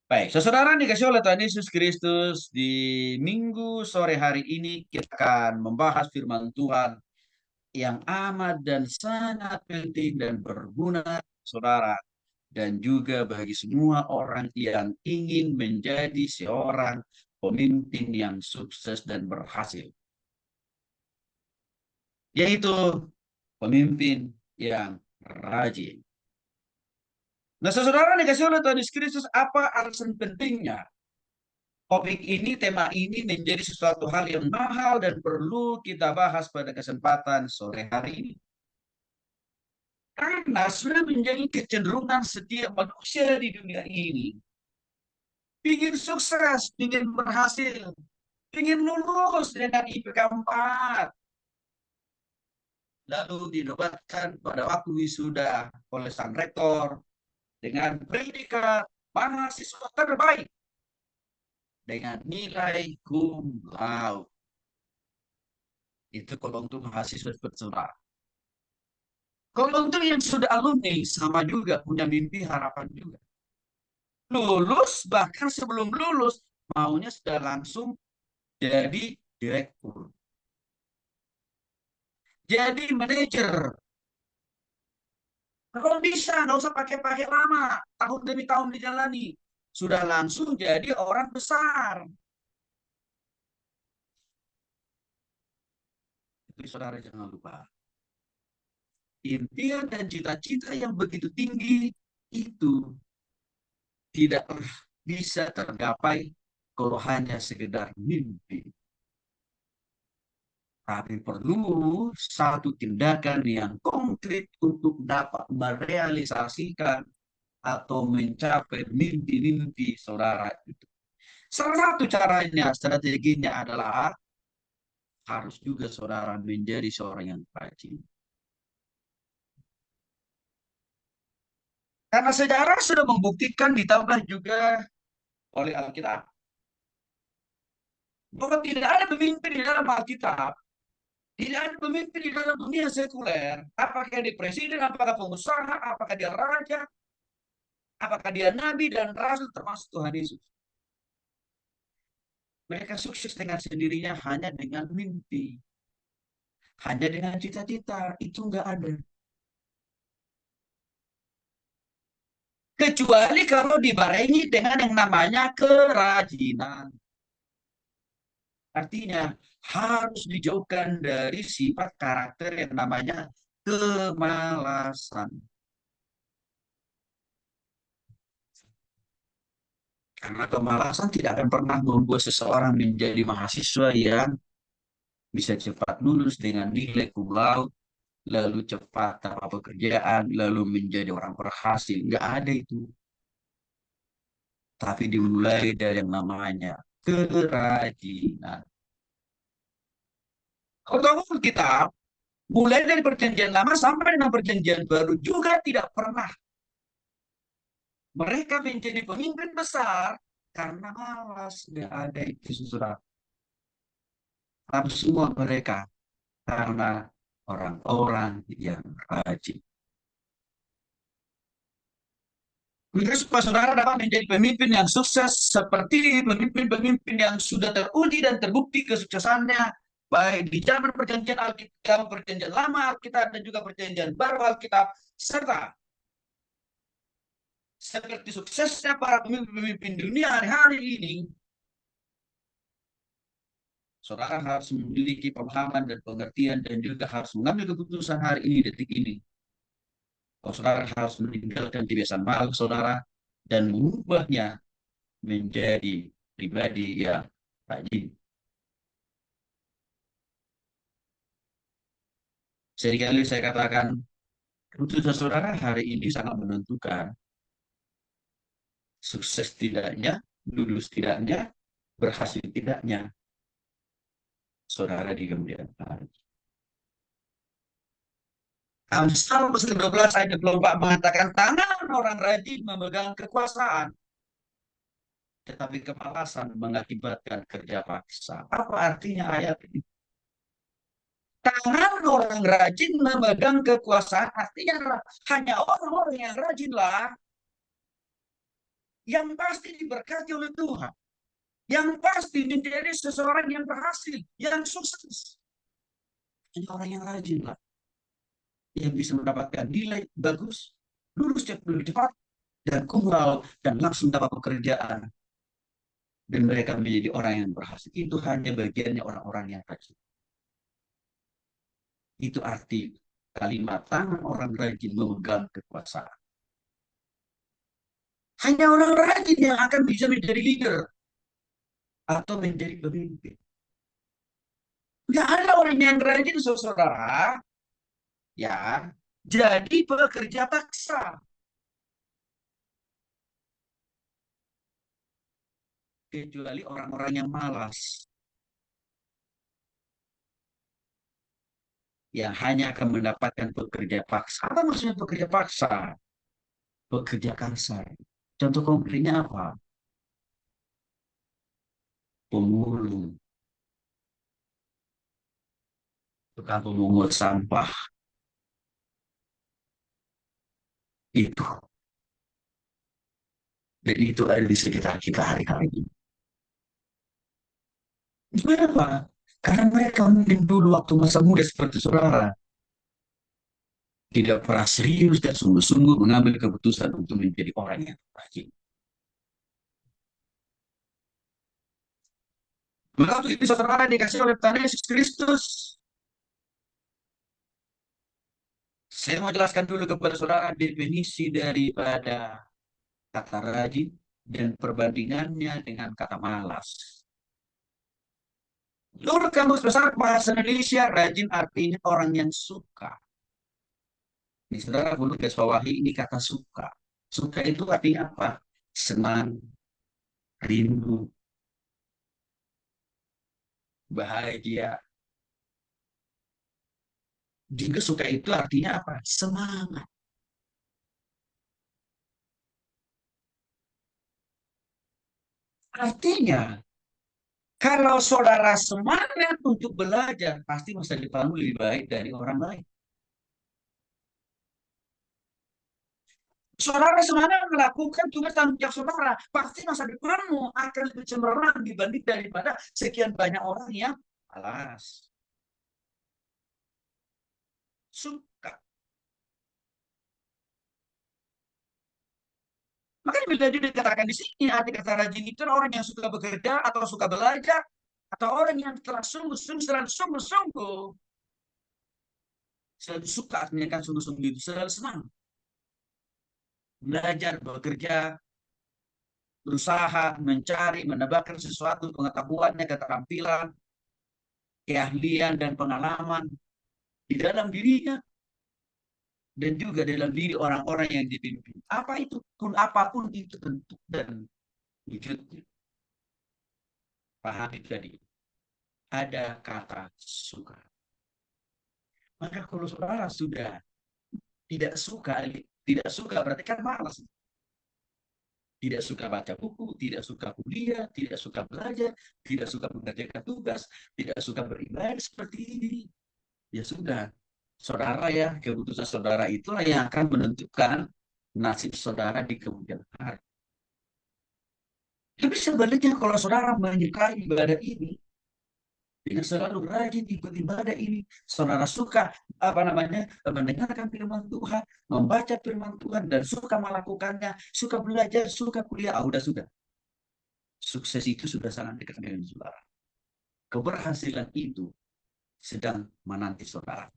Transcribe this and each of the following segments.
Baik, saudara dikasih oleh Tuhan Yesus Kristus, di minggu sore hari ini kita akan membahas firman Tuhan yang amat dan sangat penting dan berguna, saudara, dan juga bagi semua orang yang ingin menjadi seorang pemimpin yang sukses dan berhasil, yaitu pemimpin yang rajin. Nah, saudara dikasih oleh Tuhan Yesus Kristus, apa alasan pentingnya topik ini, tema ini menjadi sesuatu hal yang mahal dan perlu kita bahas pada kesempatan sore hari ini? Karena sudah menjadi kecenderungan setiap manusia di dunia ini. Ingin sukses, ingin berhasil, ingin lulus dengan IPK 4. Lalu dinobatkan pada waktu wisuda oleh sang rektor dengan predikat mahasiswa terbaik dengan nilai cum laude. Itu kalau untuk mahasiswa bersekolah. Kalau untuk yang sudah alumni, sama juga punya mimpi harapan juga. Lulus, bahkan sebelum lulus, maunya sudah langsung jadi direktur. Jadi manajer. Kalau bisa, nggak usah pakai-pakai lama. Tahun demi tahun dijalani. Sudah langsung jadi orang besar. Tapi saudara jangan lupa. Impian dan cita-cita yang begitu tinggi itu tidak bisa tergapai kalau hanya sekedar mimpi. Tapi perlu satu tindakan yang konkret untuk dapat merealisasikan atau mencapai mimpi-mimpi saudara itu. Salah satu caranya, strateginya adalah harus juga saudara menjadi seorang yang rajin. Karena sejarah sudah membuktikan, ditambah juga oleh Alkitab, bahwa tidak ada pemimpin di dalam Alkitab, tidak ada pemimpin di dalam dunia sekuler, apakah dia presiden, apakah pengusaha, apakah dia raja, apakah dia nabi dan rasul, termasuk Tuhan Yesus. Mereka sukses dengan sendirinya hanya dengan mimpi, hanya dengan cita-cita. Itu nggak ada. Kecuali kalau dibarengi dengan yang namanya kerajinan. Artinya harus dijauhkan dari sifat karakter yang namanya kemalasan. Karena kemalasan tidak akan pernah membuat seseorang menjadi mahasiswa yang bisa cepat lulus dengan nilai cum laude, lalu cepat dapat pekerjaan, lalu menjadi orang berhasil. Nggak ada itu. Tapi dimulai dari yang namanya kerajinan. Kalau kita mulai dari perjanjian lama sampai dengan perjanjian baru juga tidak pernah mereka menjadi pemimpin besar karena malas. Nggak ada itu sesuatu. Tapi semua mereka karena orang-orang yang rajin. Terus supaya saudara dapat menjadi pemimpin yang sukses seperti pemimpin-pemimpin yang sudah teruji dan terbukti kesuksesannya baik di zaman perjanjian Alkitab, perjanjian lama Alkitab dan juga perjanjian baru Alkitab, serta seperti suksesnya para pemimpin-pemimpin dunia hari-hari ini, saudara harus memiliki pemahaman dan pengertian dan juga harus mengambil keputusan hari ini, detik ini. Kalau saudara harus meninggalkan kebiasaan malas saudara dan mengubahnya menjadi pribadi yang rajin. Seringkali saya katakan, keputusan saudara hari ini sangat menentukan sukses tidaknya, lulus tidaknya, berhasil tidaknya saudara di kemudian hari. Amsal pasal 12 ayat 24 mengatakan tangan orang rajin memegang kekuasaan, tetapi kemalasan mengakibatkan kerja paksa. Apa artinya ayat ini? Tangan orang rajin memegang kekuasaan artinya hanya orang-orang yang rajinlah yang pasti diberkati oleh Tuhan, yang pasti menjadi seseorang yang berhasil, yang sukses. Hanya orang yang rajin lah, yang bisa mendapatkan nilai bagus, lulus lebih cepat, dan kumlau, dan langsung dapat pekerjaan. Dan mereka menjadi orang yang berhasil. Itu hanya bagiannya orang-orang yang rajin. Itu arti kalimat tangan orang rajin memegang kekuasaan. Hanya orang rajin yang akan bisa menjadi leader atau menjadi pemimpin. Nggak ada orang yang rajin, saudara, ya, jadi pekerja paksa. Kecuali orang-orang yang malas, yang hanya akan mendapatkan pekerja paksa. Apa maksudnya pekerja paksa? Pekerja kasar. Contoh konkretnya apa? Pemulung, tukang pemungut sampah, itu. Dan itu ada di sekitar kita hari-hari ini. Kenapa? Karena mereka mungkin dulu waktu masa muda seperti saudara, tidak pernah serius dan sungguh-sungguh mengambil keputusan untuk menjadi orang yang rajin. Maka waktu itu saudara dikasih oleh Tuhan Yesus Kristus. Saya mau jelaskan dulu kepada saudara definisi daripada kata rajin dan perbandingannya dengan kata malas. Menurut Kamus Besar Bahasa Indonesia, rajin artinya orang yang suka. Ini saudara perlu garis bawahi ini kata suka. Suka itu artinya apa? Senang, rindu, bahagia. Juga suka itu artinya apa? Semangat. Artinya, kalau saudara semangat untuk belajar, pasti masa depanmu lebih baik dari orang lain. Saudara semangat melakukan tugas tanggung jawab saudara, pasti masa depanmu akan lebih cemerlang dibanding daripada sekian banyak orang yang malas. Suka. Makanya bila dikatakan di sini, arti kata rajin itu orang yang suka bekerja atau suka belajar, atau orang yang telah sungguh-sungguh, selalu sungguh-sungguh, selalu suka, artinya kan sungguh-sungguh itu selalu senang. Belajar, bekerja, berusaha, mencari, menambahkan sesuatu, pengetahuannya, keterampilan, keahlian, dan pengalaman di dalam dirinya, dan juga dalam diri orang-orang yang dipimpin. Apa itu? Pun apapun itu bentuk dan wujudnya. Pahami tadi. Ada kata suka. Maka kalau saudara sudah tidak suka, tidak suka berarti kan malas. Tidak suka baca buku, tidak suka kuliah, tidak suka belajar, tidak suka mengerjakan tugas, tidak suka beribadah seperti ini. Ya sudah, saudara ya, keputusan saudara itulah yang akan menentukan nasib saudara di kemudian hari. Tapi sebaliknya kalau saudara menyukai ibadah ini, dengan selalu rajin ikut ibadah ini, saudara suka apa namanya mendengarkan firman Tuhan, membaca firman Tuhan dan suka melakukannya, suka belajar, suka kuliah, sudah. Sukses itu sudah sangat dekat dengan saudara. Keberhasilan itu sedang menanti saudara.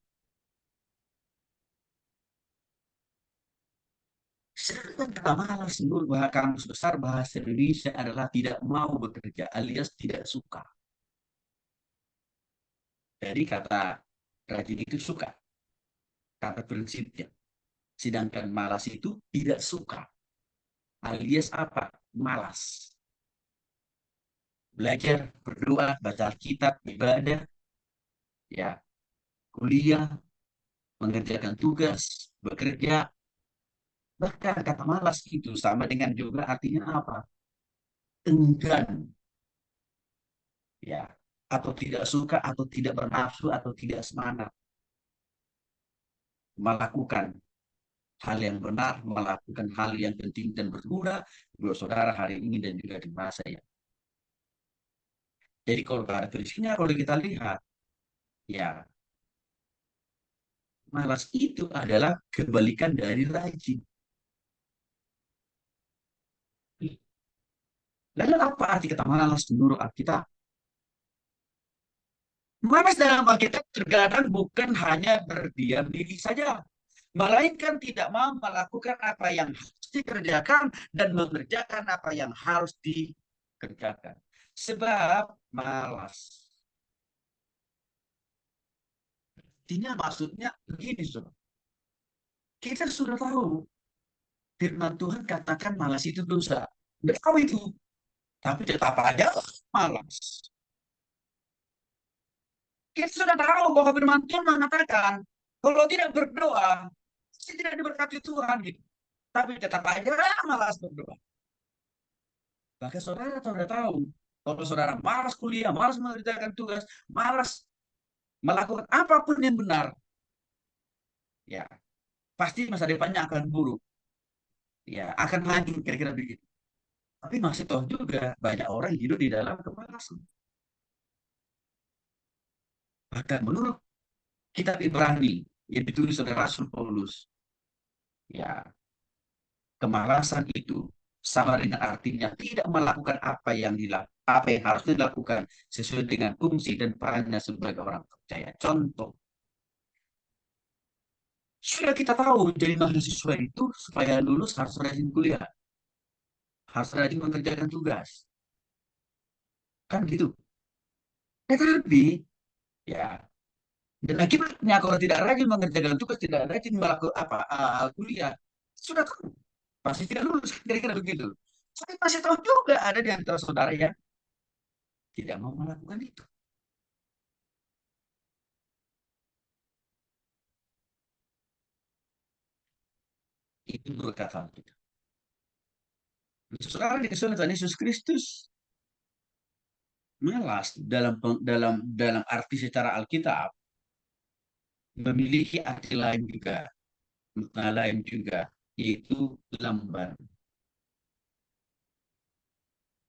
Sedangkan kata malas menurut Kamus Besar Bahasa Indonesia adalah tidak mau bekerja alias tidak suka. Jadi kata rajin itu suka, kata prinsipnya. Sedangkan malas itu tidak suka, alias apa? Malas. Belajar, berdoa, baca Alkitab, ibadah, ya, kuliah, mengerjakan tugas, bekerja. Bahkan kata malas itu sama dengan juga artinya apa? Enggan, ya, atau tidak suka, atau tidak bernafsu, atau tidak semangat melakukan hal yang benar, melakukan hal yang penting dan berguna buat saudara hari ini dan juga di masa yang. Jadi kalau karakteristiknya kalau kita lihat, ya malas itu adalah kebalikan dari rajin. Lalu apa arti kata malas menurut Alkitab? Malas dalam Alkitab terkadang bukan hanya berdiam diri saja, melainkan tidak mau melakukan apa yang harus dikerjakan dan mengerjakan apa yang harus dikerjakan. Sebab malas. Artinya maksudnya begini, saudara. Kita sudah tahu firman Tuhan katakan malas itu dosa. Udah tahu itu, tapi tetap aja malas. Kita sudah tahu bahwa firman Tuhan mengatakan kalau tidak berdoa, pasti tidak diberkati Tuhan gitu. Tapi tetap aja malas berdoa. Bahkan saudara sudah tahu, kalau saudara malas kuliah, malas mengerjakan tugas, malas melakukan apapun yang benar, ya pasti masa depannya akan buruk, ya akan hancur kira-kira begitu. Tapi masih toh juga banyak orang hidup di dalam kemalasan. Bahkan menurut kitab Ibrani yang ditulis oleh Rasul Paulus, ya kemalasan itu sama dengan artinya tidak melakukan apa yang harus dilakukan sesuai dengan fungsi dan perannya sebagai orang percaya. Contoh, sudah kita tahu jadi mahasiswa itu supaya lulus harus rajin kuliah, harus rajin mengerjakan tugas, kan gitu. Tetapi ya, dan akibatnya kalau tidak rajin mengerjakan tugas, tidak rajin melakukan kuliah, sudah tahu pasti tidak lulus, kira-kira begitu. Tapi masih tahu juga ada di antara saudara yang tidak mau melakukan itu. Itu berkata kita. Saudara dikasih Tuhan Yesus Kristus malas dalam arti secara Alkitab memiliki arti lain juga, makna lain juga, yaitu lamban.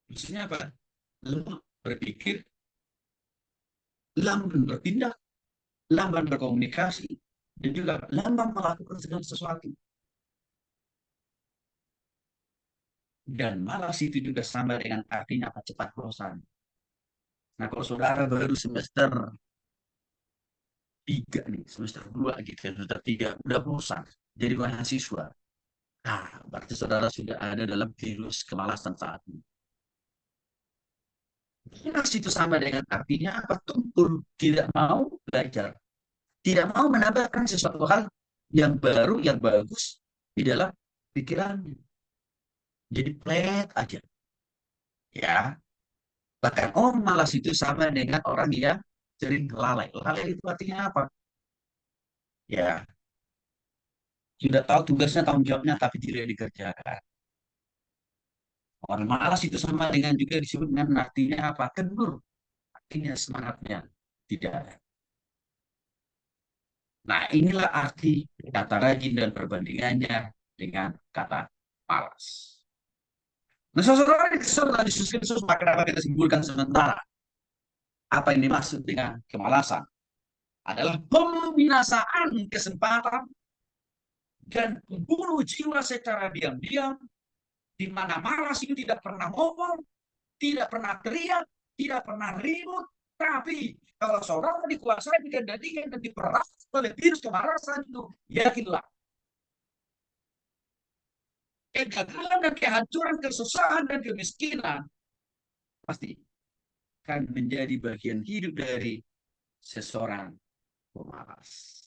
Maksudnya apa? Lemah berpikir, lamban bertindak, lamban berkomunikasi, dan juga lamban melakukan segala sesuatu. Dan malas itu juga sama dengan artinya apa? Cepat bosan. Nah, kalau saudara baru semester 3 nih, semester 2 gitu, semester 3, udah bosan jadi mahasiswa. Nah, berarti saudara sudah ada dalam virus kemalasan saat ini. Malas itu sama dengan artinya apa? Tumpul, tidak mau belajar, tidak mau menambahkan sesuatu hal yang baru, yang bagus di dalam pikirannya. Jadi flat aja. Ya, bahkan malas itu sama dengan orang yang sering lalai. Lalai itu artinya apa? Ya, sudah tahu tugasnya, tanggung jawabnya, tapi tidak dikerjakan. Orang malas itu sama dengan juga disebut dengan artinya apa? Kendur. Artinya semangatnya tidak ada. Nah, inilah arti kata rajin dan perbandingannya dengan kata malas. Nah, saudara Yesus Kristus, maka dapat kita simpulkan sementara apa yang dimaksud dengan kemalasan adalah pembinasaan kesempatan dan membunuh jiwa secara diam-diam, di mana malas itu tidak pernah ngomong, tidak pernah teriak, tidak pernah ribut, tapi kalau saudara dikuasai, dikendalikan, dan diperas oleh virus kemalasan itu, yakinlah kegagalan dan kehancuran, kesusahan dan kemiskinan pasti akan menjadi bagian hidup dari seseorang pemalas.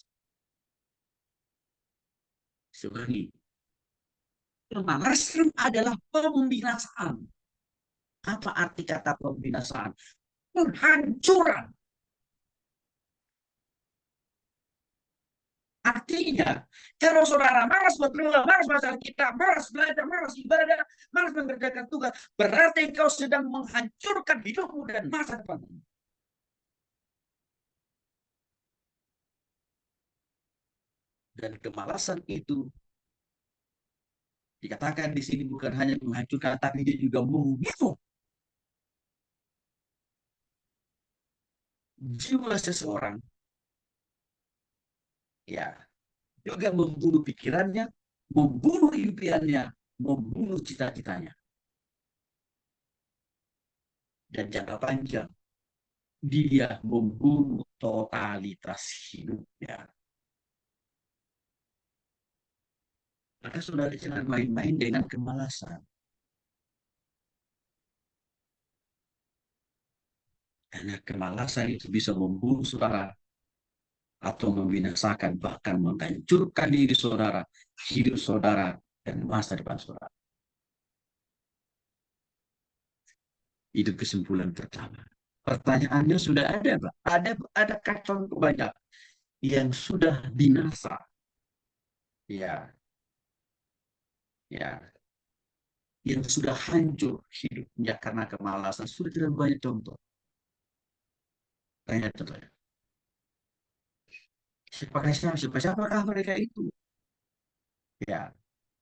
Sebenarnya, pemalasan adalah pembinasaan. Apa arti kata pembinasaan? Penghancuran. Artinya, kalau saudara malas berdoa, malas baca Alkitab, malas belajar, malas ibadah, malas mengerjakan tugas, berarti engkau sedang menghancurkan hidupmu dan masa depanmu. Dan kemalasan itu Dikatakan di sini bukan hanya menghancurkan, tapi dia juga membunuh jiwa seseorang. Ya, juga membunuh pikirannya, membunuh impiannya, membunuh cita-citanya. Dan jangka panjang, dia membunuh totalitas hidupnya. Maka saudara jangan main-main dengan kemalasan. Karena kemalasan itu bisa membunuh saudara atau membinasakan, bahkan menghancurkan diri saudara, hidup saudara, dan masa depan saudara. Itu kesimpulan pertama. Pertanyaannya sudah ada, Pak. Adakah contoh banyak yang sudah binasa? Ya, ya, yang sudah hancur hidupnya karena kemalasan. Sudah tidak banyak contoh. Tanya contohnya. Siapakah mereka itu? Ya,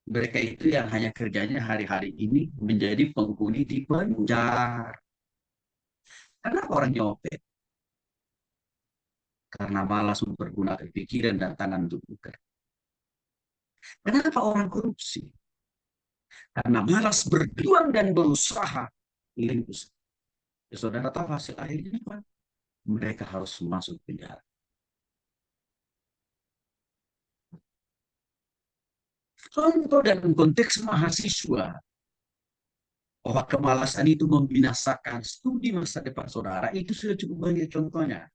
mereka itu yang hanya kerjanya hari-hari ini menjadi penghuni di penjara. Kenapa orang nyopet? Karena malas mempergunakan pikiran dan tangan untuk bekerja. Kenapa orang korupsi? Karena malas berjuang dan berusaha. Lingus. Ya, saudara tahu hasil akhirnya apa? Mereka harus masuk penjara. Contoh dalam konteks mahasiswa, bahwa kemalasan itu membinasakan studi masa depan saudara, itu sudah cukup banyak contohnya.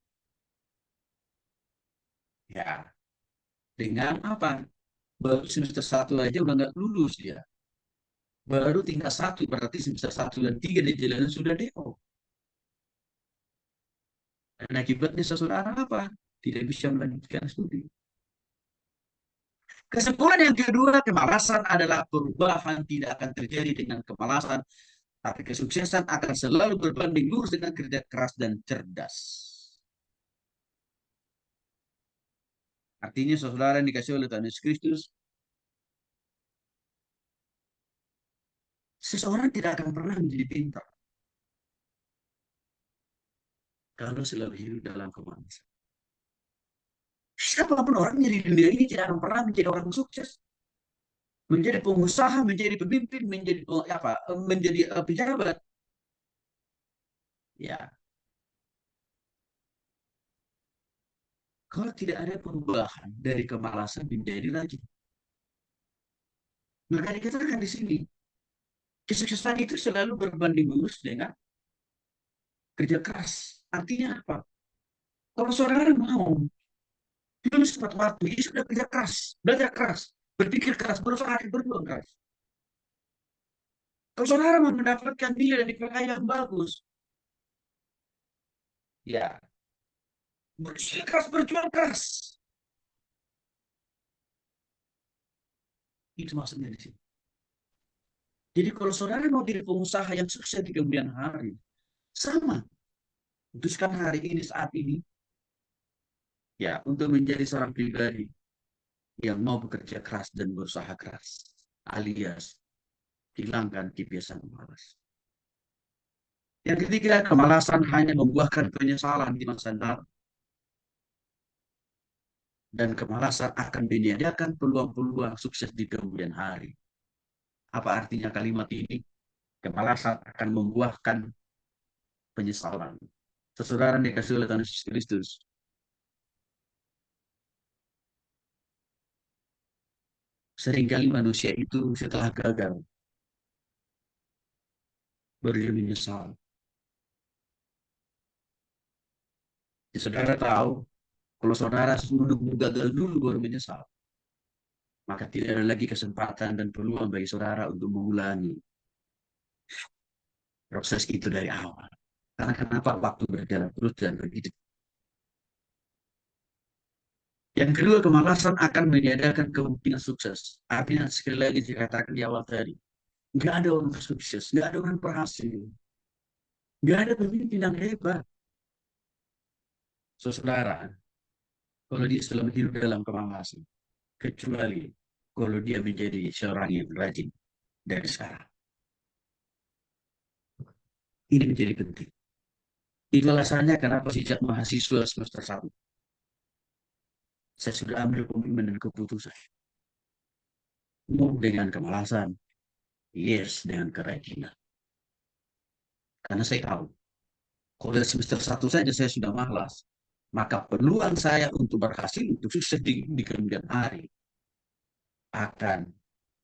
Ya, dengan apa? Baru semester satu aja udah nggak lulus dia. Baru tingkat satu, berarti semester satu dan tiga di jalanan sudah DO. Dan akibatnya saudara apa? Tidak bisa melanjutkan studi. Kesimpulan yang kedua, kemalasan adalah perubahan tidak akan terjadi dengan kemalasan, tapi kesuksesan akan selalu berbanding lurus dengan kerja keras dan cerdas. Artinya saudara yang dikasih oleh Tuhan Yesus Kristus, seseorang tidak akan pernah menjadi pintar kalau selalu hidup dalam kemalasan. Siapapun orangnya di dunia ini tidak akan pernah menjadi orang sukses, menjadi pengusaha, menjadi pemimpin, menjadi apa, menjadi pejabat. Ya, kalau tidak ada perubahan dari kemalasan menjadi rajin. Maka dikatakan di sini, kesuksesan itu selalu berbanding lurus dengan kerja keras. Artinya apa? Kalau saudara mau lulus tepat waktu, ini sudah kerja keras, belajar keras, berpikir keras, berusaha, berjuang keras. Kalau saudara mau mendapatkan nilai dan IPK yang bagus, ya berusaha keras, berjuang keras. Itu maksudnya di sini. Jadi kalau saudara mau jadi pengusaha yang sukses di kemudian hari, sama. Putuskan hari ini, saat ini, ya, untuk menjadi seorang pribadi yang mau bekerja keras dan berusaha keras, alias hilangkan kebiasaan malas. Yang ketiga, kemalasan hanya membuahkan penyesalan di masa depan, dan kemalasan akan meniadakan peluang-peluang sukses di kemudian hari. Apa artinya kalimat ini? Kemalasan akan membuahkan penyesalan. Saudara dikasih oleh Tuhan Yesus Kristus, seringkali manusia itu setelah gagal baru dia menyesal. Ya, saudara tahu, kalau saudara menunggu gagal dulu baru menyesal, maka tidak ada lagi kesempatan dan peluang bagi saudara untuk mengulangi proses itu dari awal. Karena kenapa? Waktu berjalan terus dan begitu. Yang kedua, kemalasan akan meniadakan kemungkinan sukses. Artinya sekali lagi dikatakan di awal tadi, nggak ada orang sukses, nggak ada orang berhasil, nggak ada pemimpin yang hebat. Saudara, kalau dia selama hidup dalam kemalasan, kecuali kalau dia menjadi seorang yang rajin. dari sekarang. Ini menjadi penting. Itu alasannya kenapa sejak mahasiswa semester 1, saya sudah ambil komitmen dan keputusan. Mau dengan kemalasan, yes dengan kerajinan. Karena saya tahu, kalau dari semester 1 saja saya sudah malas, maka peluang saya untuk berhasil, untuk sukses di kemudian hari akan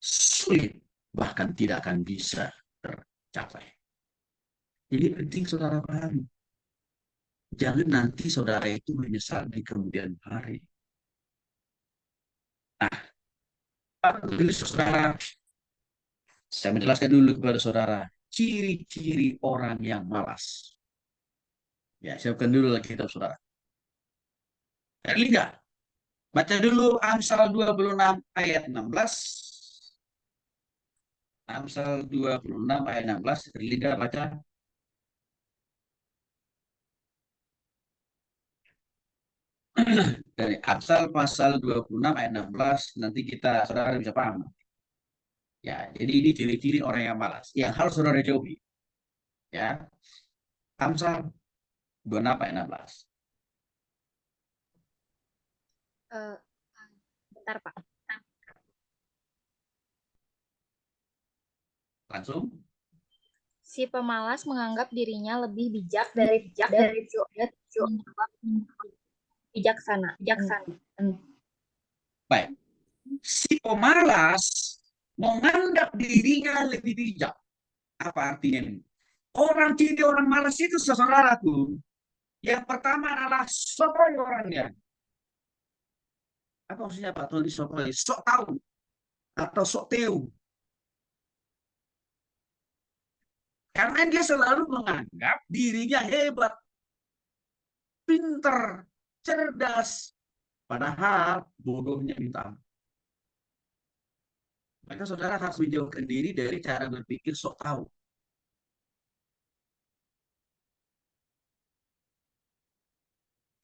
sulit, bahkan tidak akan bisa tercapai. Jadi penting saudara pahami. Jangan nanti saudara itu menyesal di kemudian hari. Nah, saudara, saya menjelaskan dulu kepada saudara ciri-ciri orang yang malas. Ya, siapkan dulu lagi kitab saudara. Liga, baca dulu Amsal 26 ayat 16. Amsal 26 ayat 16. Liga baca. Dari Amsal pasal 26 ayat 16. Nanti kita saudara bisa paham. Ya, jadi ini ciri-ciri orang yang malas. Yang harus saudara jauhi. Ya, Amsal 26 ayat 16. Bentar, Pak. Langsung. Si pemalas menganggap dirinya lebih bijak dari bijaksana. Baik. Si pemalas menganggap dirinya lebih bijak. Apa artinya ini? Orang ciri orang malas itu saudaraku. Yang pertama adalah sokoi orangnya. Apa maksudnya Pak Tony sokoi? Sok tahu atau sok tahu. Karena dia selalu menganggap dirinya hebat, pinter, cerdas. Padahal bodohnya minta. Maka saudara harus menjauhkan diri dari cara berpikir sok tahu.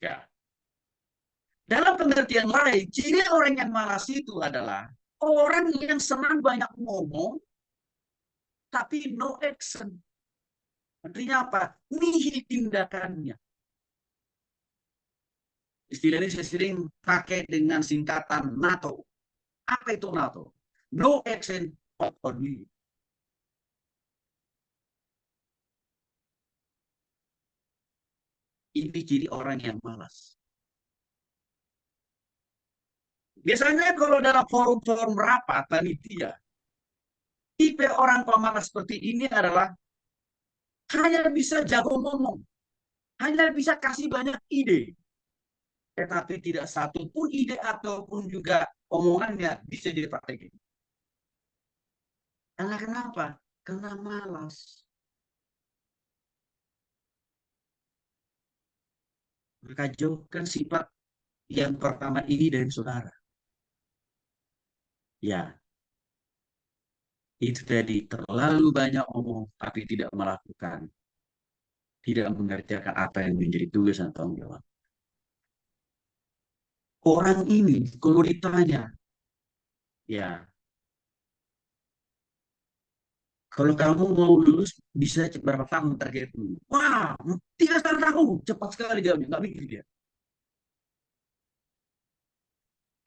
Ya. Dalam pengertian lain, ciri orang yang malas itu adalah orang yang senang banyak ngomong, tapi no action. Artinya apa? Nihil tindakannya. Istilah ini saya sering pakai dengan singkatan NATO. Apa itu NATO? No action only. Ini ciri orang yang malas. Biasanya kalau dalam forum-forum rapat panitia, tipe orang pemalas seperti ini adalah hanya bisa jago ngomong, hanya bisa kasih banyak ide, tetapi tidak satu pun ide ataupun juga omongannya bisa dipraktekin. Karena kenapa? Karena malas. Maka jauhkan sifat yang pertama ini dari saudara. Ya, itu tadi terlalu banyak omong tapi tidak melakukan, tidak mengerjakan apa yang menjadi tugas dan tanggung jawab. Orang ini kalau ditanya, ya, kalau kamu mau lulus bisa berapa tahun targetmu? Wah, 3,5 tahun, cepat sekali jawabnya, nggak mikir dia.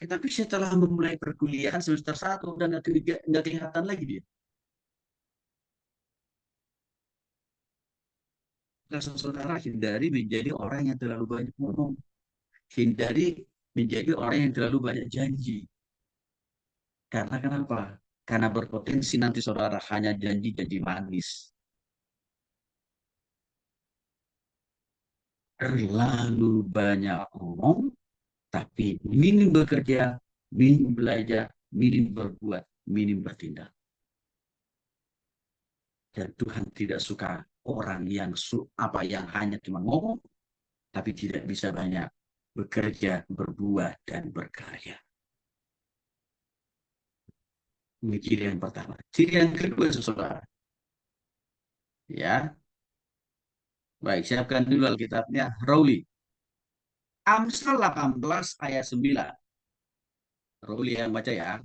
Tapi setelah memulai perkuliahan semester 1 dan nggak kelihatan lagi dia. Langsung saudara hindari menjadi orang yang terlalu banyak ngomong. Hindari menjadi orang yang terlalu banyak janji. Karena kenapa? Karena berpotensi nanti saudara hanya janji-janji manis. Terlalu banyak ngomong, tapi minim bekerja, minim belajar, minim berbuat, minim bertindak. Dan Tuhan tidak suka orang yang yang hanya cuma ngomong, tapi tidak bisa banyak bekerja, berbuat, dan berkarya. Ini ciri yang pertama. Ciri yang kedua, saudara. Ya, baik, siapkan dulu Alkitabnya. Rowley. Amsal 18 ayat 9. Rowley yang baca ya.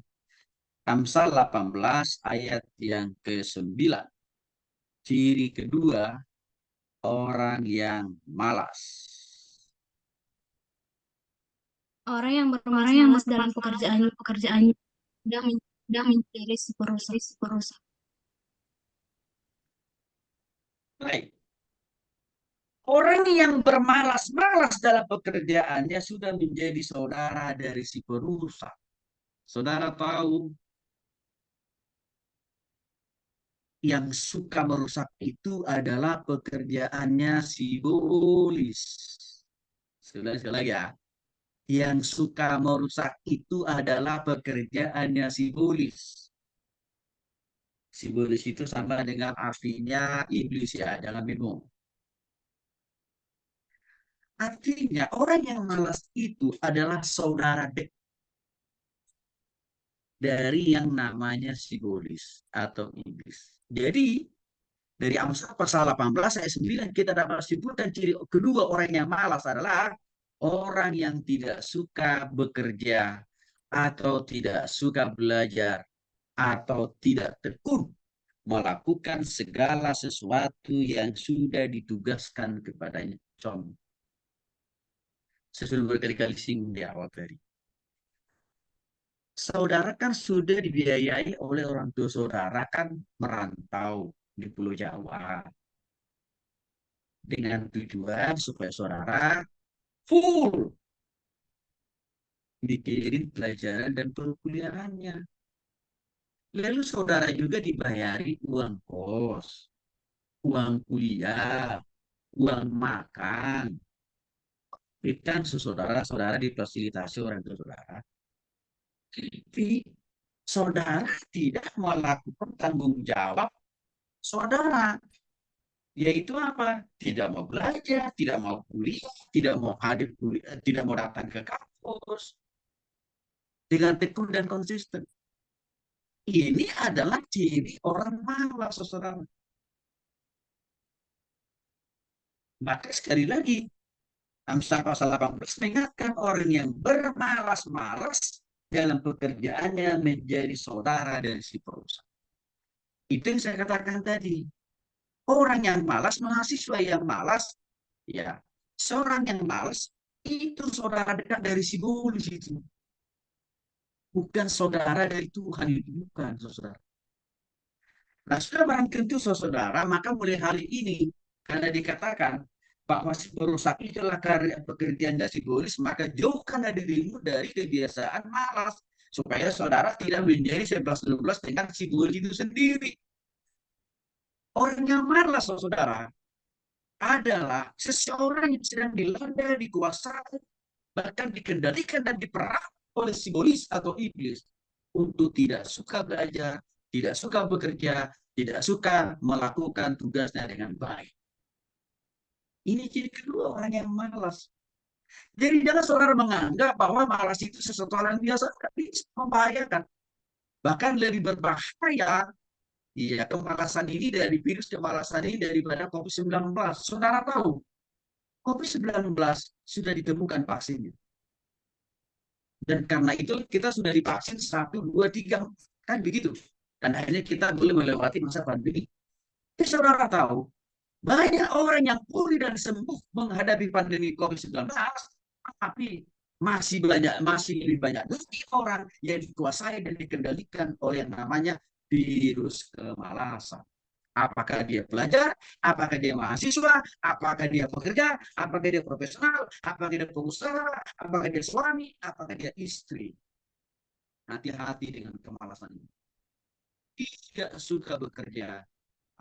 Amsal 18 ayat yang ke-9. Ciri kedua, orang yang malas. Orang yang Orang yang bermalas-malas dalam bermalas-malas dalam pekerjaannya mudah menjadi si perusak. perusak. Baik. Orang yang bermalas-malas dalam pekerjaannya sudah menjadi saudara dari si perusak. Saudara tahu, yang suka merusak itu adalah pekerjaannya si iblis. Sekali lagi ya. Yang suka merusak itu adalah pekerjaannya si iblis. Si iblis itu sama dengan artinya iblis ya, jangan bingung. Artinya orang yang malas itu adalah saudara dekat dari yang namanya sibolis atau iblis. Jadi dari Amsal pasal 18 ayat 9 kita dapat simpulkan ciri kedua orang yang malas adalah orang yang tidak suka bekerja atau tidak suka belajar atau tidak tekun melakukan segala sesuatu yang sudah ditugaskan kepadanya. Contoh, saya sudah berkali-kali singgung di awal tadi. Saudara kan sudah dibiayai oleh orang tua saudara kan merantau di Pulau Jawa dengan tujuan supaya saudara full mikirin pelajaran dan perkuliahannya. Lalu saudara juga dibayari uang kos, uang kuliah, uang makan. Kan saudara-saudara difasilitasi orang tua saudara. Tapi saudara tidak melakukan tanggung jawab saudara, yaitu apa? Tidak mau belajar, tidak mau kuliah, tidak mau hadir kuliah, tidak mau datang ke kampus dengan tekun dan konsisten. Ini adalah ciri orang malas, saudara. Maka sekali lagi, Amsal pasal 18 mengingatkan orang yang bermalas-malas dalam pekerjaannya menjadi saudara dari si perusahaan. Itu yang saya katakan tadi. Orang yang malas, mahasiswa yang malas, ya, seorang yang malas itu saudara dekat dari si iblis itu. Bukan saudara dari Tuhan, itu bukan saudara. Nah, sudah barang tentu saudara, maka mulai hari ini karena dikatakan bahwa si perusak itulah karya pekerjaan dari si iblis, maka jauhkanlah dirimu dari kebiasaan malas supaya saudara tidak menjadi 11-12 dengan si iblis itu sendiri. Orang yang malas, saudara, adalah seseorang yang sedang dilanda, dikuasai, bahkan dikendalikan dan diperang oleh si iblis atau iblis untuk tidak suka belajar, tidak suka bekerja, tidak suka melakukan tugasnya dengan baik. Ini ciri kedua orang yang malas. Jadi jangan saudara menganggap bahwa malas itu sesuatu yang biasa, bisa membahayakan. Bahkan lebih berbahaya, ya, kemalasan ini dari virus kemalasan ini daripada COVID-19. Saudara tahu, COVID-19 sudah ditemukan vaksinnya. Dan karena itu kita sudah divaksin 1, 2, 3, kan begitu. Dan akhirnya kita boleh melewati masa pandemi. Tapi saudara tahu, banyak orang yang pulih dan sembuh menghadapi pandemi COVID-19, tapi masih lebih banyak lagi orang yang dikuasai dan dikendalikan oleh yang namanya virus kemalasan. Apakah dia pelajar, apakah dia mahasiswa, apakah dia pekerja, apakah dia profesional, apakah dia pengusaha, apakah dia suami, apakah dia istri. Hati-hati dengan kemalasan ini. Tidak suka bekerja,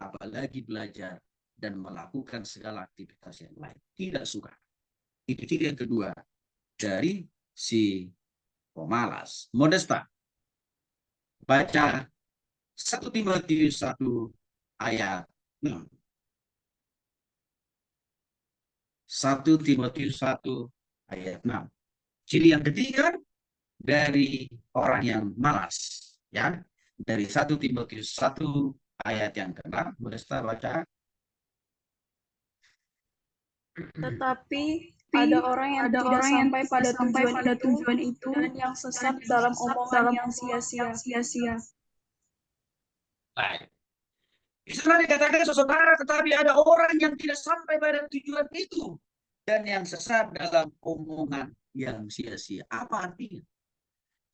apalagi belajar dan melakukan segala aktivitas yang lain. Tidak suka. Itu ciri yang kedua dari si pemalas. Modesta. Baca 1 Timotius 1 ayat 6. 1 Timotius 1 ayat 6. Ciri yang ketiga dari orang yang malas, ya. Dari 1 Timotius 1 ayat yang ke-6, Modesta baca. Tetapi ada orang yang tidak sampai pada tujuan itu dan yang sesat dalam omongan yang sia-sia. Baik. Di sana dikatakan saudara, tetapi ada orang yang tidak sampai pada tujuan itu dan yang sesat dalam omongan yang sia-sia. Apa artinya?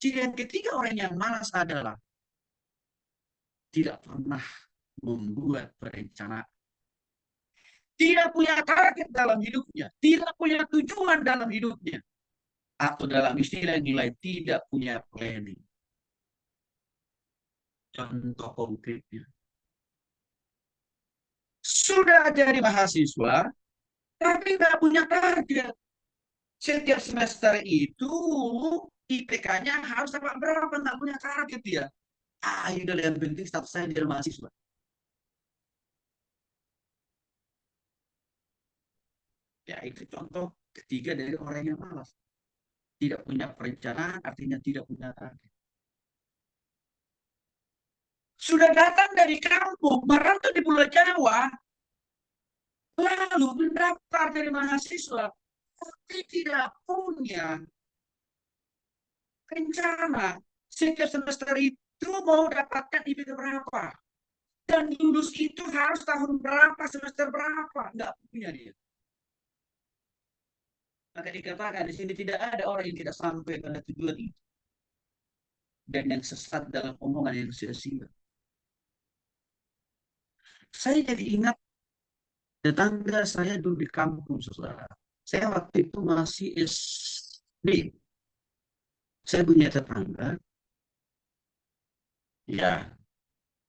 Ciri yang ketiga orang yang malas adalah tidak pernah membuat perencanaan. Tidak punya target dalam hidupnya, tidak punya tujuan dalam hidupnya. Atau dalam istilah nilai tidak punya planning. Contoh konkretnya. Sudah jadi mahasiswa, tapi nggak punya target. Setiap semester itu IPK-nya harus dapat berapa, nggak punya target dia. Udah yang penting status saya jadi mahasiswa. Ya, itu contoh ketiga dari orang yang malas. Tidak punya perencanaan, artinya tidak punya target. Sudah datang dari kampung, merantau di Pulau Jawa, lalu mendaftar dari mahasiswa, tapi tidak punya rencana. Setiap semester itu mau dapatkan IPK berapa. Dan lulus itu harus tahun berapa, semester berapa. Nggak punya dia. Maka dikatakan di sini tidak ada orang yang tidak sampai pada tujuan itu. Dan yang sesat dalam omongan yang sia-sia. Saya jadi ingat tetangga saya dulu di kampung, saudara. Saya waktu itu masih SD. Saya punya tetangga, ya,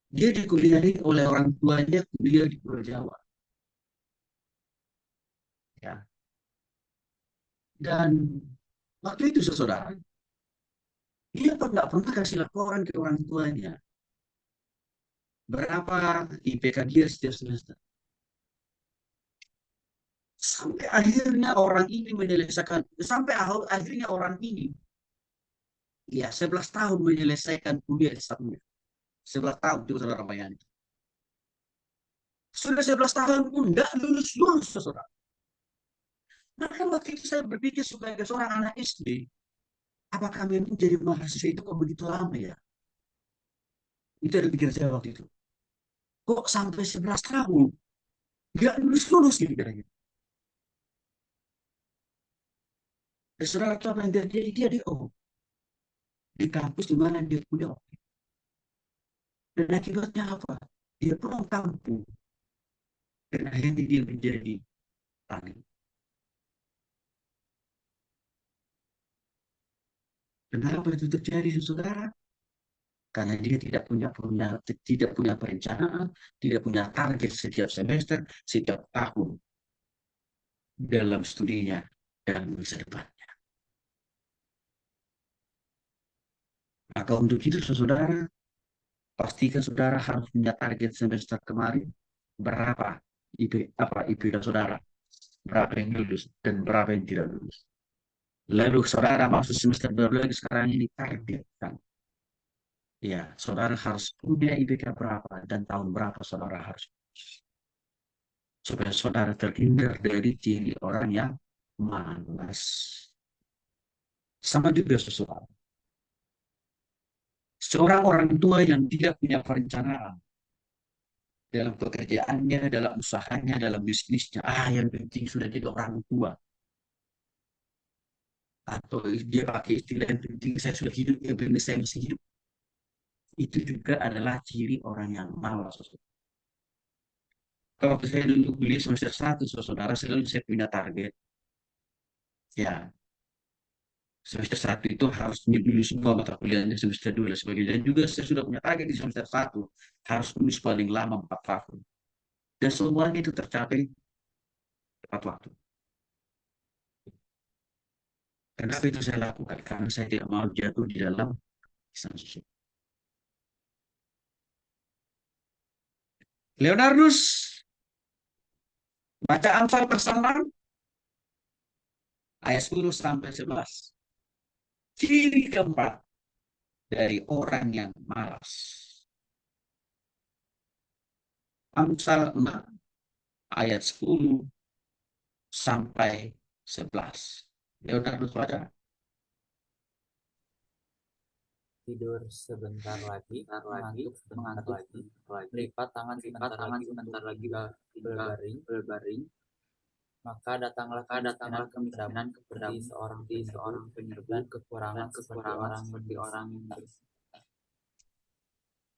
dia dikuliahi oleh orang tuanya kuliah di Pulau Jawa. Ya. Dan waktu itu, saudara, dia nggak pernah kasih laporan ke orang tuanya. Berapa IPK dia setiap semester. Sampai akhirnya orang ini menyelesaikan, sampai akhirnya orang ini, ya 11 tahun menyelesaikan kuliah di sana. 11 tahun itu saudara bayangin. Sudah 11 tahun pun nggak lulus-lulus, saudara. Nah, waktu itu saya berpikir sebagai seorang anak SD, apakah memang jadi mahasiswa itu kok begitu lama ya? Itu ada pikiran saya waktu itu. Kok sampai 11 tahun? Nggak lulus-lulus gitu kira. Dan saudara itu apa yang terjadi? Dia di di kampus di mana dia kuliah. Dan akibatnya apa? Dia pulang kampung. Dan akhirnya dia menjadi tani. Kenapa itu terjadi, saudara? Karena dia tidak punya perencanaan, tidak punya target setiap semester, setiap tahun dalam studinya dan masa depan. Maka untuk itu, saudara, pastikan saudara harus punya target semester kemarin berapa IPK saudara, berapa yang lulus dan berapa yang tidak lulus. Lalu saudara masuk semester baru lagi sekarang ini targetkan. Ya, saudara harus punya IPK berapa dan tahun berapa saudara harus supaya saudara terhindar dari ciri orang yang malas. Sama juga seseorang. Seorang orang tua yang tidak punya perencanaan dalam pekerjaannya, dalam usahanya, dalam bisnisnya. Yang penting sudah jadi orang tua. Atau dia pakai istilah yang penting saya sudah hidup, yang penting saya masih hidup. Itu juga adalah ciri orang yang malas. Kalau saya dulu kuliah semester 1, saudara, selalu saya punya target. Ya, semester 1 itu harus dulu semua mata kuliahnya, semester 2 dan sebagainya. Dan juga saya sudah punya target di semester 1, harus lulus paling lama 4 tahun. Dan semuanya itu tercapai tepat waktu. Kenapa itu saya lakukan? Karena saya tidak mau jatuh di dalam kisah. Leonardus, baca Amsal persamaan ayat 10 sampai 11. Ciri keempat dari orang yang malas. Amsal 6 ayat 10 sampai 11. Leonardo baca. Tidur sebentar lagi, mengantuk sebentar lagi, melipat tangan sebentar lagi untuk berbaring, maka datanglah kemiskinan seperti seorang penyerbu dan kekurangan seperti orang yang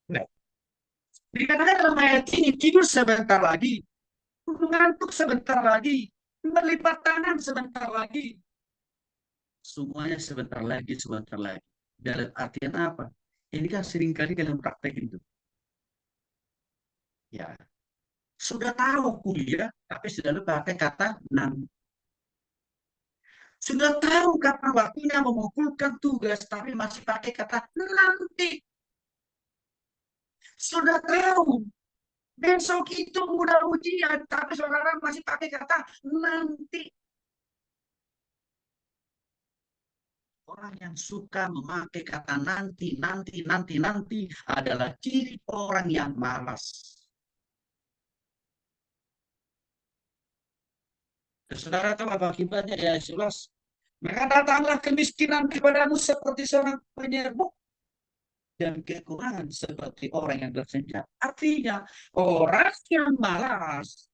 Nah, dikatakan dalam ayat ini, tidur sebentar lagi, mengantuk sebentar lagi, melipat tangan sebentar lagi. Semuanya sebentar lagi, sebentar lagi. Dalam artian apa? Ini kan seringkali dalam praktek itu. Ya, sudah tahu kuliah, tapi selalu pakai kata nanti. Sudah tahu kapan waktunya mengumpulkan tugas, tapi masih pakai kata nanti. Sudah tahu besok itu udah ujian, tapi saudara masih pakai kata nanti. Orang yang suka memakai kata nanti, nanti, nanti, nanti adalah ciri orang yang malas. Saudara tahu apa akibatnya ya 11? Maka datanglah kemiskinan kepadamu seperti seorang penyerbu dan kekurangan seperti orang yang tersenjat. Artinya orang yang malas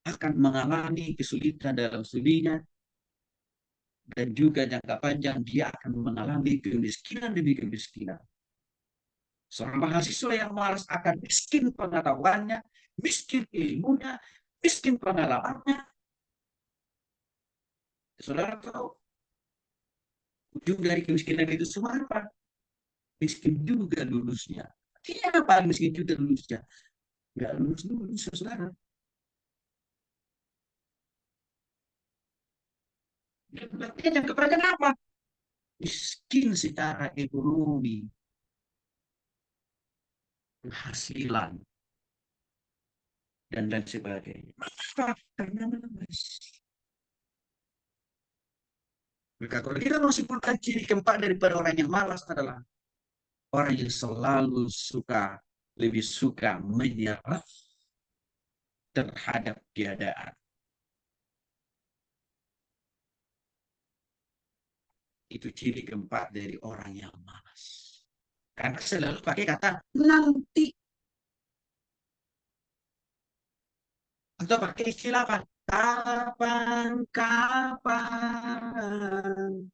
akan mengalami kesulitan dalam studinya dan juga jangka panjang dia akan mengalami kemiskinan demi kemiskinan. Seorang mahasiswa yang malas akan miskin pengetahuannya, miskin ilmunya, miskin pengalamannya. Saudara tahu ujung dari kemiskinan itu semua apa? Miskin juga lulusnya. Siapa miskin juga lulusnya? Nggak lulus, saudara. Dan berarti yang kepada apa? Miskin secara ekonomi, penghasilan, dan lain sebagainya. Maka karena malas. Maka kalau kita mau simpulkan ciri keempat daripada orang yang malas adalah orang yang selalu lebih suka menyerah terhadap keadaan. Itu ciri keempat dari orang yang malas. Karena selalu pakai kata nanti. Atau pakai istilah apa? Kapan-kapan.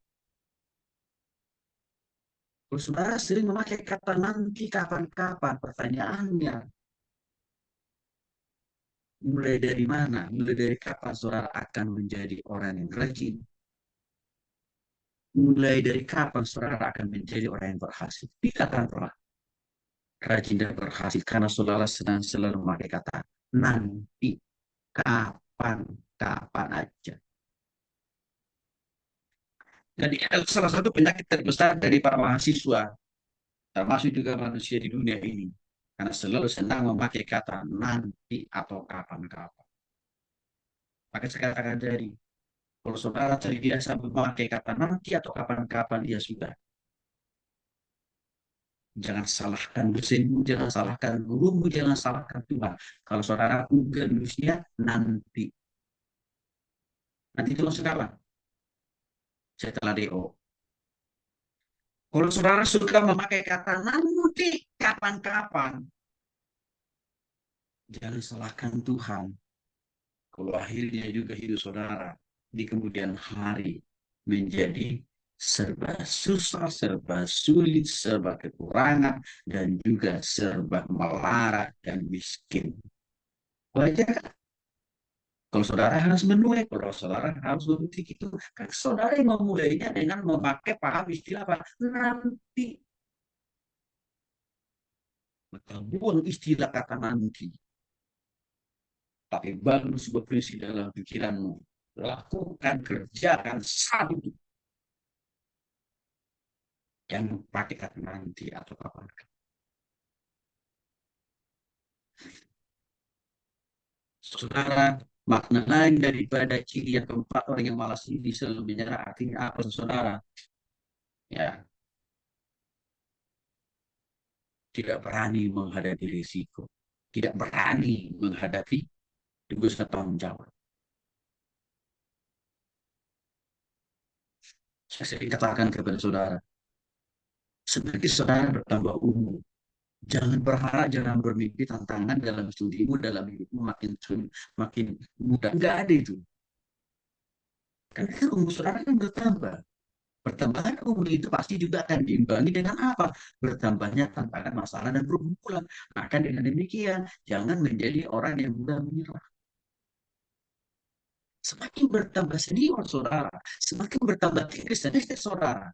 Kalau saudara sering memakai kata nanti, kapan-kapan, pertanyaannya, mulai dari mana? Mulai dari kapan saudara akan menjadi orang yang rajin? Mulai dari kapan saudara akan menjadi orang yang berhasil? Dikatakanlah rajin dan berhasil karena saudara sedang selalu memakai kata nanti, kapan, kapan aja. Dan ini adalah salah satu penyakit terbesar dari para mahasiswa, termasuk juga manusia di dunia ini. Karena selalu senang memakai kata nanti atau kapan-kapan. Maka saya katakan jadi, kalau saudara terbiasa memakai kata nanti atau kapan-kapan, ya sudah. Jangan salahkan dosenmu, jangan salahkan gurumu, jangan salahkan Tuhan. Kalau saudara juga lulusnya nanti. Nanti itu maksud apa? Setelah DO. Kalau saudara suka memakai kata nanti, kapan-kapan, jangan salahkan Tuhan. Kalau akhirnya juga hidup saudara di kemudian hari menjadi serba susah, serba sulit, serba kekurangan, dan juga serba melarat dan miskin. Wajar kan? Kalau saudara harus menuai, kalau saudara harus berbutik itu, kan saudara yang memulainya dengan memakai paham istilah apa? Nanti. Maka buang istilah kata nanti. Tapi bagus berprinsip dalam pikiranmu. Lakukan, kerjakan satu. Jangan pakai kata nanti atau kapan. Saudara, makna lain daripada ciri yang keempat orang yang malas ini selalu menyerah. Artinya apa, saudara? Ya, tidak berani menghadapi risiko. Tidak berani menghadapi tugas dan tanggung jawab. Saya sering katakan kepada saudara, sebagai saudara bertambah umur, jangan berharap, jangan bermimpi tantangan dalam studimu, dalam hidupmu makin sulit, makin mudah. Enggak ada itu. Karena kan umur saudara kan bertambah. Pertambahan umur itu pasti juga akan diimbangi dengan apa? Bertambahnya tantangan, masalah, dan pergumulan. Maka dengan demikian, jangan menjadi orang yang mudah menyerah. Semakin bertambah senior saudara, semakin bertambah tinggi statistik saudara,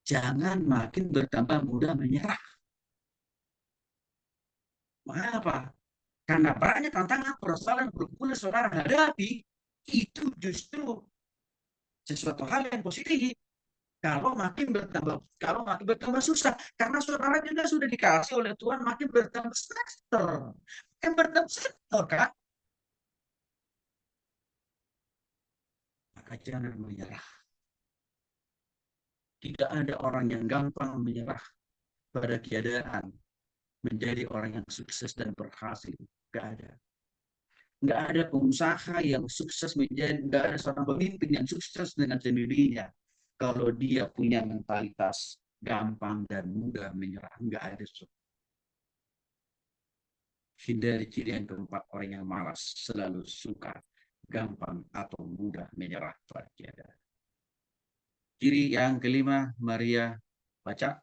jangan makin bertambah mudah menyerah. Mengapa? Karena banyak tantangan, persoalan, pergumulan saudara hadapi, itu justru sesuatu hal yang positif. Kalau makin bertambah susah, karena saudara juga sudah dikasih oleh Tuhan makin bertambah semester, makin bertambah semester kan, maka jangan menyerah. Tidak ada orang yang gampang menyerah pada keadaan menjadi orang yang sukses dan berhasil. Nggak ada. Nggak ada pengusaha yang sukses menjadi, nggak ada seorang pemimpin yang sukses dengan sendirinya. Kalau dia punya mentalitas gampang dan mudah menyerah, nggak ada. Hindari ciri yang keempat, orang yang malas, selalu suka, gampang, atau mudah menyerah pada keadaan. Ciri yang kelima, Maria baca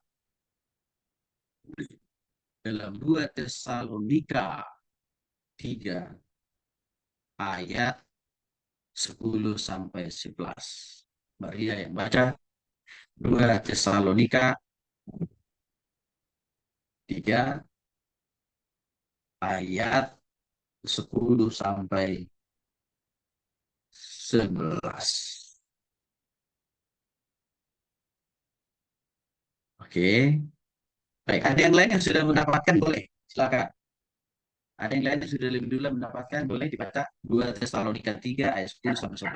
dalam 2 Tesalonika 3 ayat 10-11. Maria yang baca 2 Tesalonika 3 ayat 10-11. Oke. Baik, ada yang lain yang sudah mendapatkan, boleh. Silakan. Ada yang lain yang sudah lebih dulu mendapatkan, boleh dibaca 2 Tesalonika 3 ayat 10-11.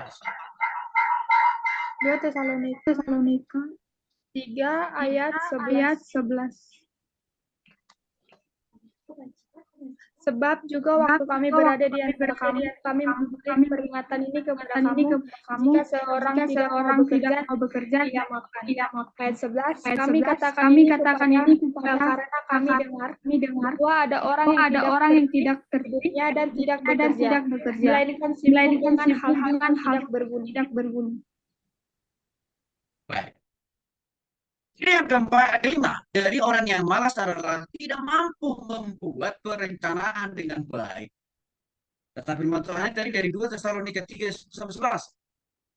2 Tesalonika 3 ayat 11. Sebab juga waktu kami berada di antara kamu, kami memberi peringatan ini kepada kamu, jika seorang tidak mau bekerja, ia makan. Ayat 11, kami katakan ini karena kami dengar bahwa ada orang yang tidak terdirinya dan tidak bekerja, melainkan sibuk dengan hal-hal yang tidak berguna. Baik. Ini yang kelima, dari orang yang malas adalah tidak mampu membuat perencanaan dengan baik. Tetapi firman tadi dari 2 Tesalonika 3-11.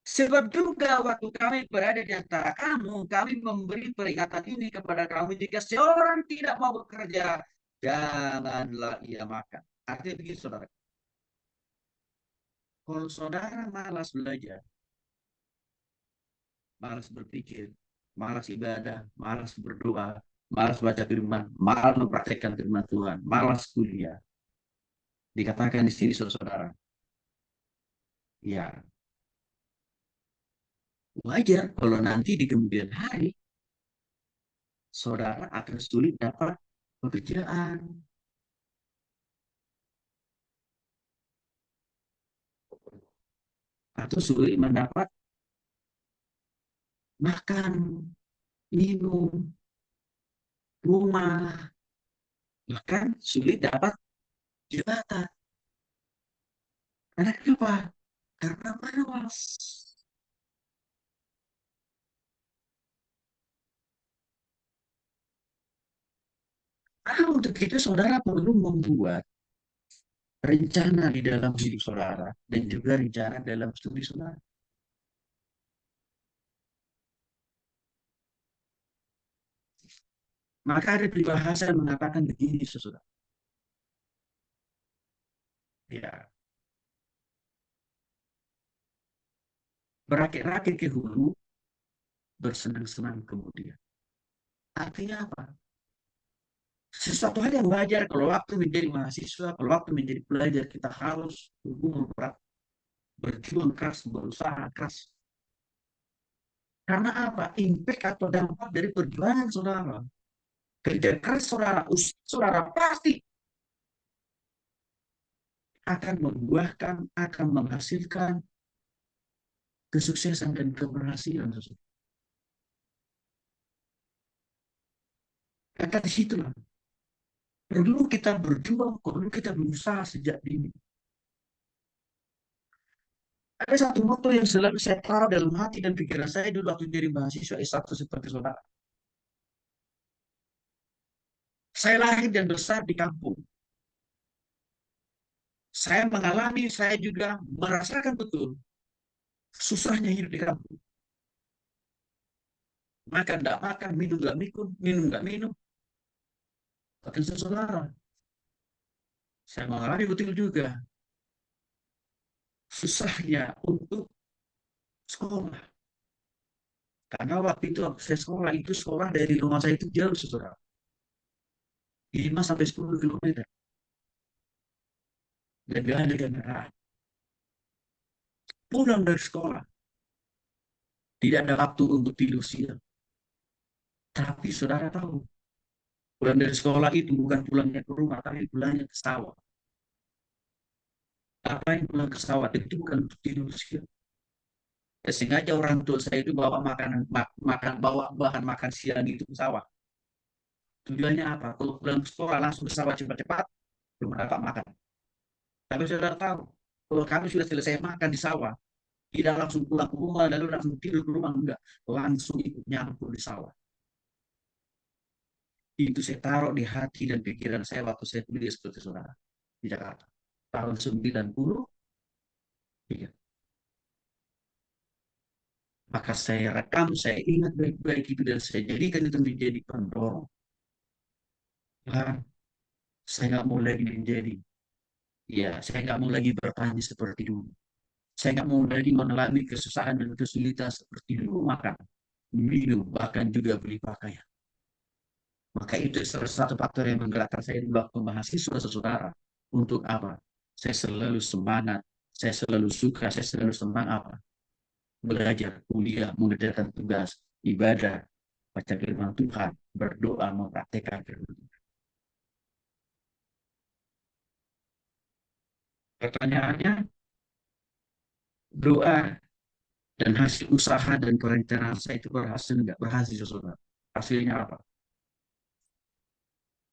Sebab juga waktu kami berada di antara kamu, kami memberi peringatan ini kepada kamu, jika seorang tidak mau bekerja, janganlah ia makan. Artinya begini saudara, kalau saudara malas belajar, malas berpikir, malas ibadah, malas berdoa, malas baca firman, malas mempraktekkan firman Tuhan, malas kuliah. Dikatakan di sini saudara, ya wajar kalau nanti di kemudian hari saudara akan sulit dapat pekerjaan. Atau sulit mendapat makan, minum, rumah, bahkan sulit dapat jabatan. Karena kenapa? Karena malas. Nah, untuk itu saudara perlu membuat rencana di dalam hidup saudara dan juga rencana dalam studi saudara. Maka ada peribahasa yang mengatakan begini, saudara. Ya, berakit-rakit ke hulu, bersenang-senang kemudian. Artinya apa? Sesuatu hal yang wajar kalau waktu menjadi mahasiswa, kalau waktu menjadi pelajar, kita harus berjuang keras, berusaha keras. Karena apa? Impact atau dampak dari perjuangan saudara. Kerja keras saudara pasti akan membuahkan, akan menghasilkan kesuksesan dan keberhasilan. Kata di situlah. Perlu kita berjuang, perlu kita berusaha sejak dini. Ada satu moto yang selalu saya taruh dalam hati dan pikiran saya dulu waktu jadi mahasiswa S1 seperti saudara. Saya lahir dan besar di kampung. Saya mengalami, saya juga merasakan betul susahnya hidup di kampung. Makan tidak makan, minum tidak minum, minum tidak minum. Bahkan saudara, saya mengalami betul juga susahnya untuk sekolah. Karena waktu itu saya sekolah, itu sekolah dari rumah saya itu jauh, saudara. 5 sampai 10 kilometer. Dan ada kendaraan. Pulang dari sekolah, tidak ada waktu untuk tidur siang. Tapi saudara tahu, pulang dari sekolah itu bukan pulangnya ke rumah, tapi pulangnya ke sawah. Apa yang pulang ke sawah itu bukan untuk tidur siang. Ya, sengaja orang tua saya itu bawa makanan, bawa bahan makan siang itu ke sawah. Tujuannya apa? Kalau pulang ke sekolah langsung ke sawah cepat-cepat, belum dapat makan. Tapi saudara tahu, kalau kami sudah selesai makan di sawah, tidak langsung pulang ke rumah, lalu langsung tidur ke rumah, enggak. Langsung ikut nyampur di sawah. Itu saya taruh di hati dan pikiran saya waktu saya kuliah seperti saudara di Jakarta. Tahun 90, iya. Maka saya rekam, saya ingat baik-baik itu dan saya jadikan itu menjadi pendorong. Nah, saya nggak mau lagi menjadi, ya, saya nggak mau lagi bertani seperti dulu. Saya nggak mau lagi mengalami kesusahan dan kesulitan seperti dulu makan, minum, bahkan juga beli pakaian. Maka itu salah satu faktor yang menggerakkan saya di waktu mahasiswa saudara. Untuk apa? Saya selalu semangat, saya selalu suka, saya selalu senang apa? Belajar, kuliah, mengerjakan tugas, ibadah, baca firman Tuhan, berdoa, mempraktekkan firman Tuhan. Pertanyaannya, doa dan hasil usaha dan perencanaan saya itu berhasil nggak? Berhasil, saudara. Hasilnya apa?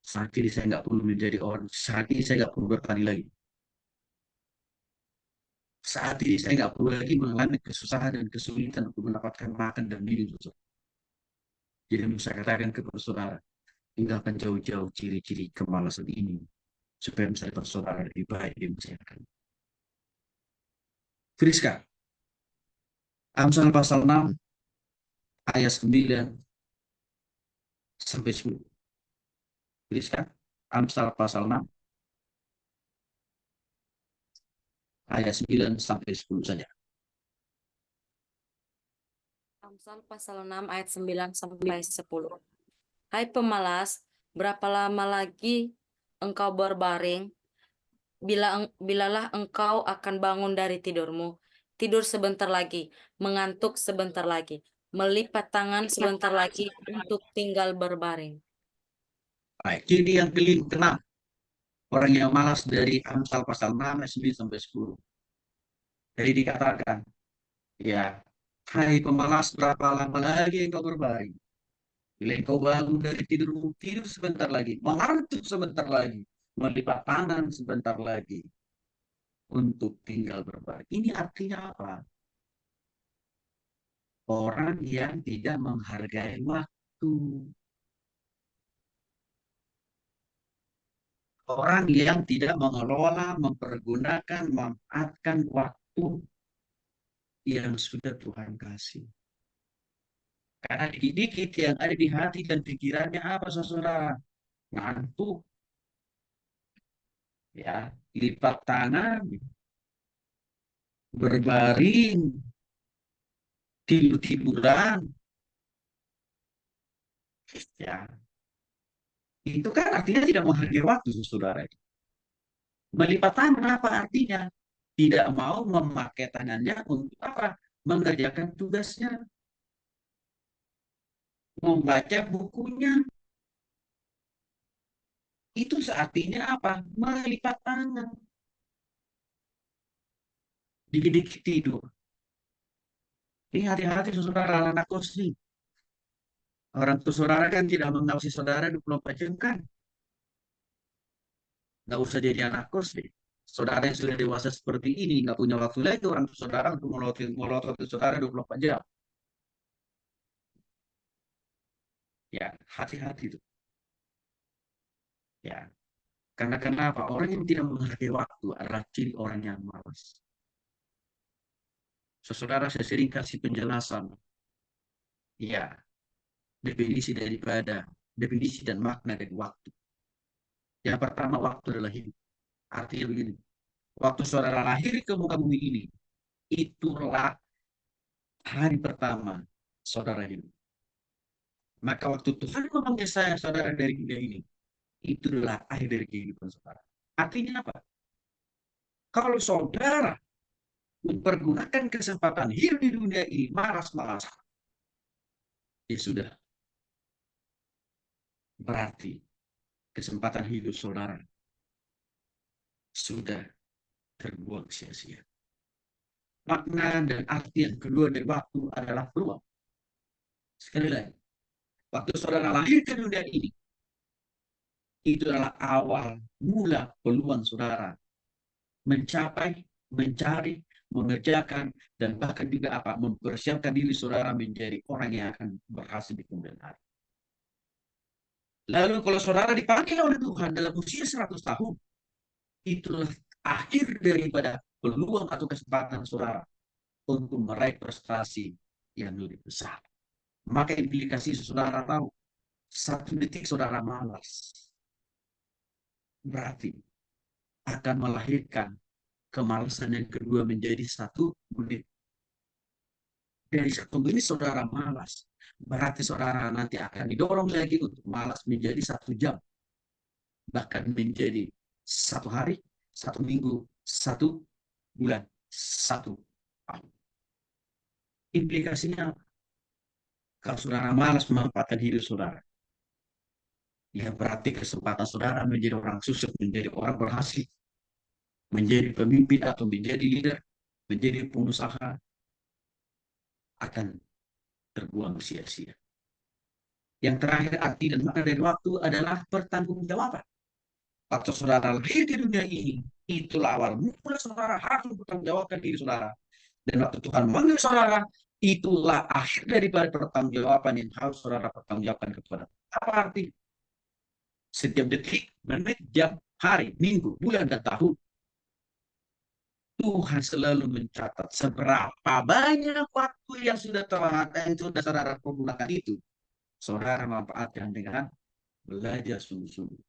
Saat ini saya nggak perlu menjadi orang, saat ini saya nggak perlu bertani lagi. Saat ini saya nggak perlu lagi mengalami kesusahan dan kesulitan untuk mendapatkan makan dan minum. Jadi saya katakan kepada saudara, tinggalkan jauh-jauh ciri-ciri kemalasan ini supaya menjadi saudara lebih baik di masyarakat. Friska, Amsal pasal 6 ayat 9 sampai 10. Friska, Amsal pasal 6 ayat 9 sampai 10 saja. Amsal pasal 6 ayat 9 sampai 10. Hai pemalas, berapa lama lagi engkau berbaring? Bilalah engkau akan bangun dari tidurmu. Tidur sebentar lagi, mengantuk sebentar lagi, melipat tangan sebentar lagi untuk tinggal berbaring. Baik, jadi yang keenam, orang yang malas dari Amsal pasal 6 ayat 9 sampai 10. Jadi dikatakan, ya, hai pemalas, berapa lama lagi engkau berbaring? Bila engkau bangun dari tidurmu, tidur sebentar lagi, mengantuk sebentar lagi, melipat tangan sebentar lagi untuk tinggal berbaring. Ini artinya apa? Orang yang tidak menghargai waktu. Orang yang tidak mengelola, mempergunakan, memanfaatkan waktu yang sudah Tuhan kasih. Karena dikit-dikit yang ada di hati dan pikirannya apa, saudara? Ngantuk, ya, lipat tangan, berbaring, tidur-tiduran, ya. Itu kan artinya tidak menghargai waktu, saudara. Melipat tangan apa artinya? Tidak mau memakai tangannya untuk apa? Mengerjakan tugasnya, membaca bukunya. Itu artinya apa? Melipat tangan. Dikit-dikit tidur. Ini hati-hati saudara anak kos nih. Orang tua saudara kan tidak mengawasi saudara 24 jam kan. Nggak usah jadi anak kos deh. Saudara yang sudah dewasa seperti ini, nggak punya waktu lagi orang tua saudara untuk melotot saudara 24 jam. Ya, hati-hati tuh. Ya, karena kenapa? Orang yang tidak menghargai waktu adalah ciri orang yang malas. Saudara, saya sering kasih penjelasan. Ya, definisi dan makna dari waktu. Yang pertama, waktu adalah hidup. Artinya begini, waktu saudara lahir ke muka bumi ini, itulah hari pertama saudara hidup. Maka waktu Tuhan memanggil saya saudara dari dunia ini, itu adalah akhir dari kehidupan saudara. Artinya apa? Kalau saudara mempergunakan kesempatan hidup di dunia ini malas-malas, ya sudah, berarti kesempatan hidup saudara sudah terbuang sia-sia. Makna dan arti yang kedua dari waktu adalah peluang. Sekali lagi, waktu saudara lahir ke dunia ini, itu adalah awal mula peluang saudara mencapai, mencari, mengerjakan, dan bahkan juga mempersiapkan diri saudara menjadi orang yang akan berhasil di kemudian hari. Lalu kalau saudara dipanggil oleh Tuhan dalam usia 100 tahun, itulah akhir daripada peluang atau kesempatan saudara untuk meraih prestasi yang lebih besar. Maka implikasi saudara tahu, 1 detik saudara malas, berarti akan melahirkan kemalasan yang kedua menjadi 1 menit. Dari 1 menit saudara malas, berarti saudara nanti akan didorong lagi untuk malas menjadi 1 jam, bahkan menjadi 1 hari, 1 minggu, 1 bulan, 1 tahun. Implikasinya, kalau saudara malas memanfaatkan hidup saudara, ya berarti kesempatan saudara menjadi orang sukses, menjadi orang berhasil, menjadi pemimpin atau menjadi leader, menjadi pengusaha, akan terbuang sia-sia. Yang terakhir, arti dan makna dari waktu adalah pertanggungjawaban. Waktu saudara lahir di dunia ini, itulah awal mula saudara harus mempertanggungjawabkan diri saudara. Dan waktu Tuhan memanggil saudara, itulah akhir daripada pertanggungjawaban yang harus saudara pertanggungjawabkan kepada. Apa arti? Setiap detik, menit, jam, hari, minggu, bulan, dan tahun, Tuhan selalu mencatat seberapa banyak waktu yang sudah yang sudah saudara pergunakan itu. Saudara manfaatkan dengan belajar sungguh-sungguh,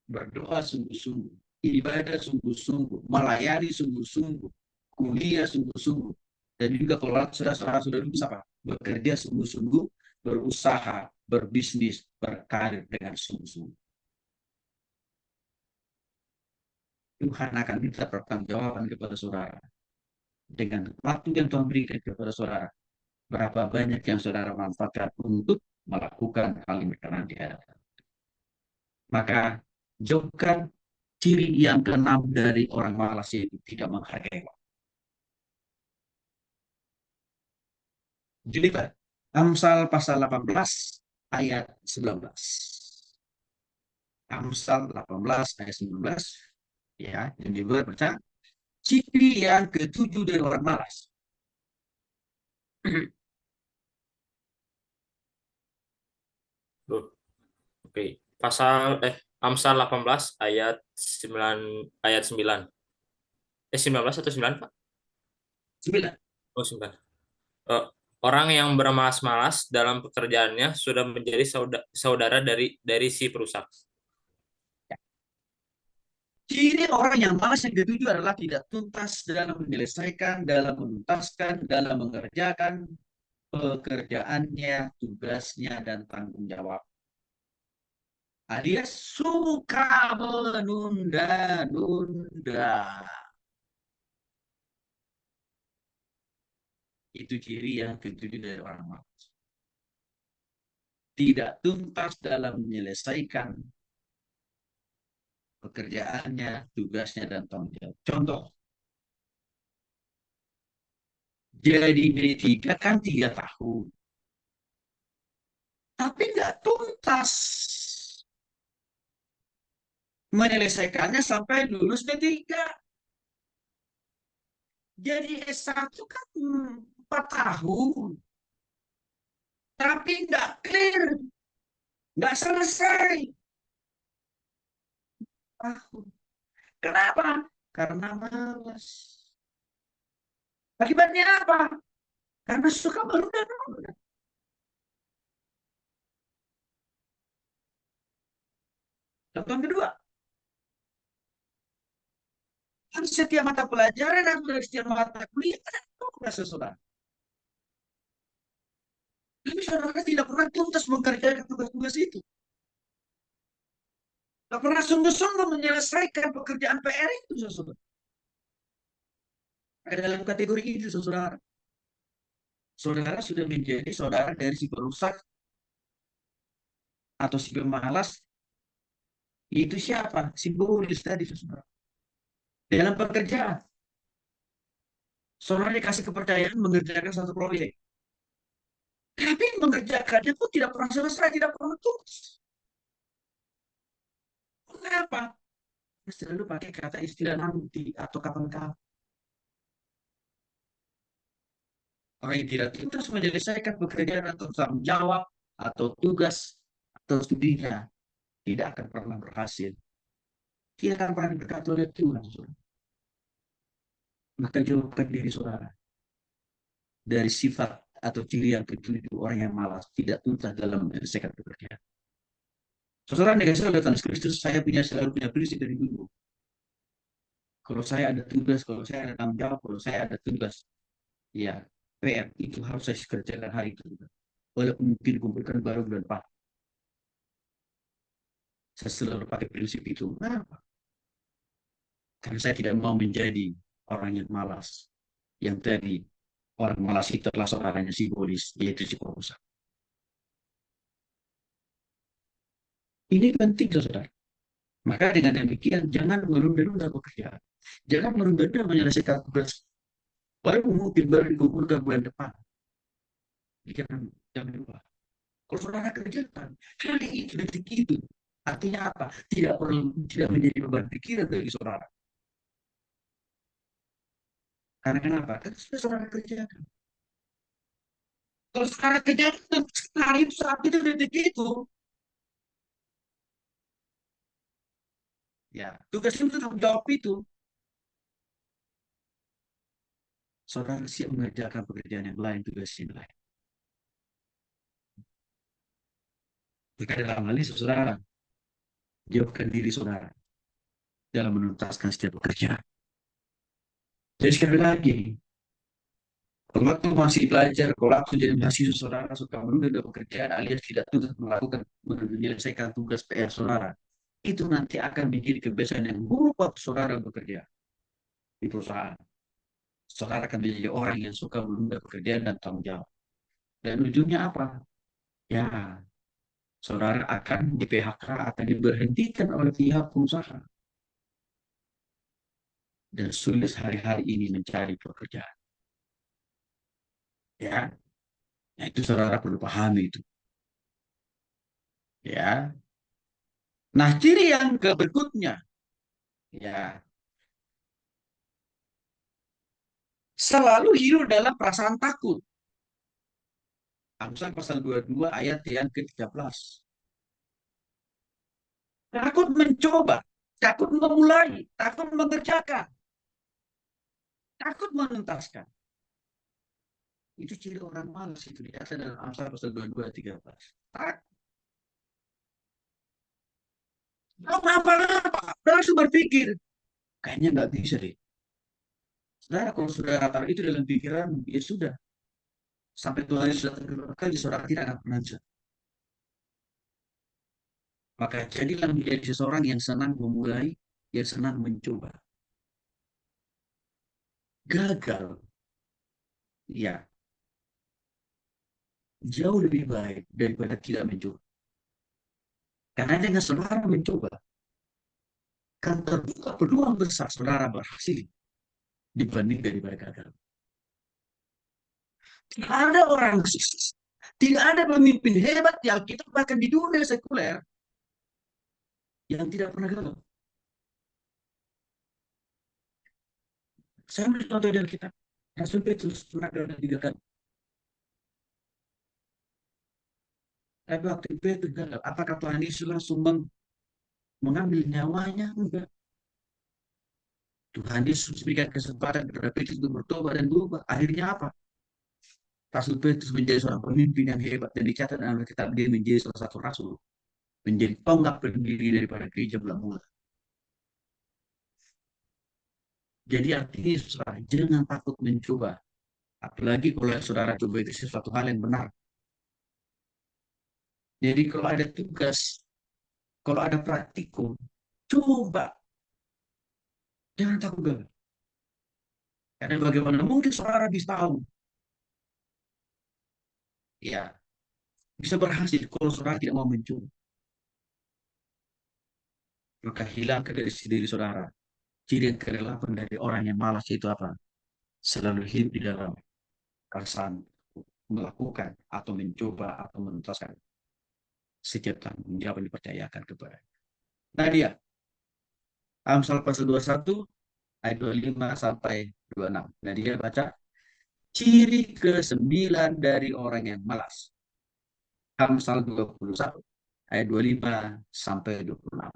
berdoa sungguh-sungguh, ibadah sungguh-sungguh, melayani sungguh-sungguh, kuliah sungguh-sungguh, dan juga kalau saudara sudah bisa bekerja sungguh-sungguh, berusaha, berbisnis, berkarir dengan sungguh-sungguh. Tuhan akan minta pertanggungjawaban kepada saudara dengan waktu yang Tuhan berikan kepada saudara. Berapa banyak yang saudara manfaatkan untuk melakukan hal yang berkenan di hadapan. Maka jauhkan ciri yang keenam dari orang malas, yaitu tidak menghargai waktu. Jadi Amsal pasal 18 ayat 19. Amsal 18 ayat 19, ya, yang dibaca, ciri yang ketujuh dari orang malas. Oke. Amsal 18 ayat 9. 19 atau 9, Pak? 9. Oh, 9. Orang yang bermalas-malas dalam pekerjaannya sudah menjadi saudara dari si perusak. Ciri orang yang malas yang ketujuh adalah tidak tuntas dalam menyelesaikan, dalam menuntaskan, dalam mengerjakan pekerjaannya, tugasnya, dan tanggung jawab. Dia suka menunda-nunda. Itu ciri yang ketujuh dari orang malas. Tidak tuntas dalam menyelesaikan pekerjaannya, tugasnya, dan tanggung jawab. Contoh, Jadi D3 kan 3 tahun. Tapi nggak tuntas menyelesaikannya sampai lulus D3. Jadi S1 kan 4 tahun. Tapi nggak clear, nggak selesai. Tahun. Kenapa? Karena malas. Akibatnya apa? Karena suka menunda-nunda. Contoh yang kedua, kan setiap mata pelajaran dan setiap mata kuliah ada tugas saudara. Tapi saudara tidak pernah tuntas mengerjakan tugas-tugas itu. Tidak pernah sungguh-sungguh menyelesaikan pekerjaan PR itu, saudara. Ada dalam kategori itu, saudara. Saudara sudah menjadi saudara dari si perusak atau si pemalas. Itu siapa? Simbolis tadi, saudara. Dalam pekerjaan, saudara dikasih kepercayaan mengerjakan satu proyek. Tapi mengerjakannya pun tidak pernah selesai, tidak pernah tuntas. Kenapa? Selalu pakai kata istilah nanti atau kapan-kapan. Orang yang tidak tuntas menyelesaikan pekerjaan atau tanggung jawab atau tugas atau studinya tidak akan pernah berhasil. Tidak akan pernah berkata oleh Tuhan. Maka jauhkan diri saudara dari sifat atau ciri yang ketujuh orang yang malas tidak tuntas dalam menyelesaikan pekerjaan. Saudara dikasih oleh Tuhan Kristus, saya selalu punya prinsip dari dulu. Kalau saya ada tugas, kalau saya ada tanggung jawab, kalau saya ada tugas, ya PR itu harus saya kerjakan hari itu. Walaupun mungkin dikumpulkan baru bulan depan. Saya selalu pakai prinsip itu. Kenapa? Karena saya tidak mau menjadi orang yang malas. Yang tadi, orang malas itu adalah saudaranya simbolis, yaitu si perusak. Ini penting, saudara. Maka dengan demikian, jangan menunda-nunda pekerjaan. Jangan menunda-nunda menyelesaikan tugas. Baru mungkin baru dikumpulkan bulan depan. Jangan lupa. Kalau saudara kerjakan, kali itu, detik itu. Artinya apa? Tidak menjadi beban pikiran bagi saudara. Karena kenapa? Karena sudah saudara kerjakan. Kalau saudara kerjakan, hari itu, saat itu, detik itu. Ya, tugas itu tanggung jawab itu. Saudara siap mengerjakan pekerjaan yang lain, tugas yang lain. Maka dalam hal ini, saudara, jawabkan diri saudara dalam menuntaskan setiap pekerjaan. Jadi sekali lagi, kalau waktu masih belajar, kalau waktu jadi mahasiswa, saudara suka menunda pekerjaan alias tidak tuntas menyelesaikan tugas PR saudara, itu nanti akan menjadi kebiasaan yang buruk waktu saudara bekerja di perusahaan. Saudara akan menjadi orang yang suka menunda pekerjaan dan tanggung jawab. Dan ujungnya apa? Ya, saudara akan di PHK, akan diberhentikan oleh pihak perusahaan. Dan sulit hari-hari ini mencari pekerjaan. Ya, nah itu saudara perlu pahami itu. Ya, nah ciri yang berikutnya, ya, selalu hidup dalam perasaan takut. Amsal pasal 22 ayat yang ke-13. Takut mencoba, takut memulai, takut mengerjakan, takut menuntaskan. Itu ciri orang malas itu di atas dalam Amsal pasal 22 ayat 13. Takut. Apa-apa, langsung berpikir, kayaknya nggak bisa deh. Saudara, kalau saudara taruh itu dalam pikiran, ya sudah. Sampai Tuhan sudah tergerak kali, saudara tidak akan pernah bisa. Maka jadilah menjadi seseorang yang senang memulai, yang senang mencoba. Gagal, ya, jauh lebih baik daripada tidak mencoba. Karena dengan saudara mencoba, kan terbuka peluang besar saudara berhasil dibanding daripada gagal. Tidak ada orang sukses. Tidak ada pemimpin hebat yang kita bahkan di dunia sekuler yang tidak pernah gagal. Saya ambil contoh dari kita. Rasul Petrus pernah gagal 3 kali. Tapi waktu Petrus gagal, apakah Tuhan Yesus langsung mengambil nyawanya? Enggak. Tuhan Yesus berikan kesempatan kepada Petrus untuk bertobat dan berubah. Akhirnya apa? Rasul Petrus menjadi seorang pemimpin yang hebat dan dicatat dalam kitab dia menjadi salah satu rasul, menjadi tonggak pendiri daripada gereja mula-mula. Jadi artinya saudara, jangan takut mencoba. Apalagi kalau saudara coba itu sesuatu hal yang benar. Jadi kalau ada tugas, kalau ada praktikum, coba. Jangan takut gagal. Karena bagaimana mungkin saudara bisa tahu, ya, bisa berhasil kalau saudara tidak mau mencoba. Maka hilangkan dari diri saudara ciri kerelapan dari orang yang malas itu apa? Selalu hidup di dalam perasaan melakukan atau mencoba atau menuntaskan setiap tanggung jawab yang dipercayakan kepada. Nah dia, Amsal pasal 21 ayat 25 sampai 26. Nah dia baca, ciri ke-9 dari orang yang malas. Amsal 21 ayat 25 sampai 26.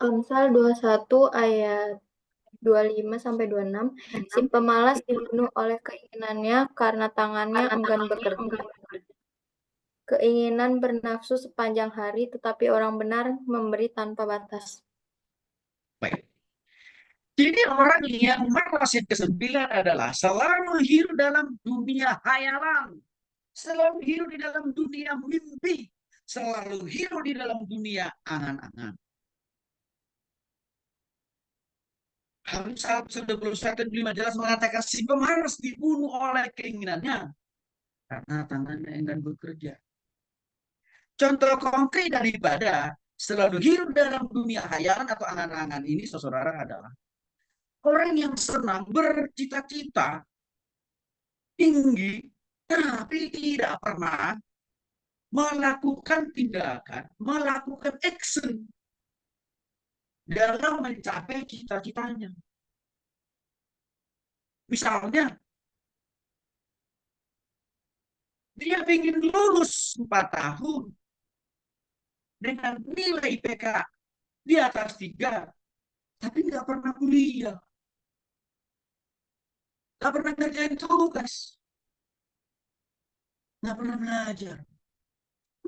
Amsal 21 ayat 25 sampai 26. Si pemalas dibunuh oleh keinginannya karena tangannya enggan bekerja. Keinginan bernafsu sepanjang hari, tetapi orang benar memberi tanpa batas. Baik. Jadi orang yang malas yang ke-9 adalah selalu hidup dalam dunia hayalan. Selalu hidup di dalam dunia mimpi. Selalu hidup di dalam dunia angan-angan. Amsal 21:5 jelas mengatakan si pemalas dibunuh oleh keinginannya karena tangannya enggan bekerja. Contoh konkret daripada selalu hidup dalam dunia hayalan atau angan-angan ini, saudara, adalah orang yang senang bercita-cita tinggi, tapi tidak pernah melakukan tindakan, melakukan action dalam mencapai cita-citanya. Misalnya, dia ingin lulus 4 tahun dengan nilai IPK di atas 3, tapi nggak pernah kuliah, nggak pernah ngerjain tugas, nggak pernah belajar,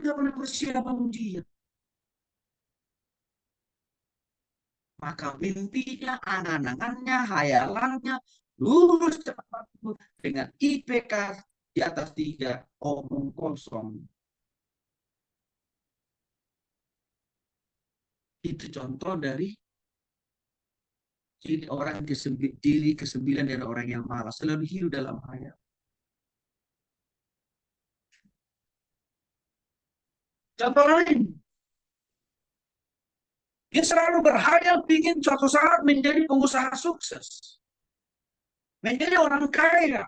nggak pernah persiapan ujian. Maka mimpinya, angan-angannya, hayalannya lulus cepat waktu dengan IPK di atas 3, omong kosong. Itu contoh dari ciri ke-9 dari orang yang malas, selalu hidup dalam hayal. Contoh lain, dia selalu berhayal ingin suatu saat menjadi pengusaha sukses, menjadi orang kaya,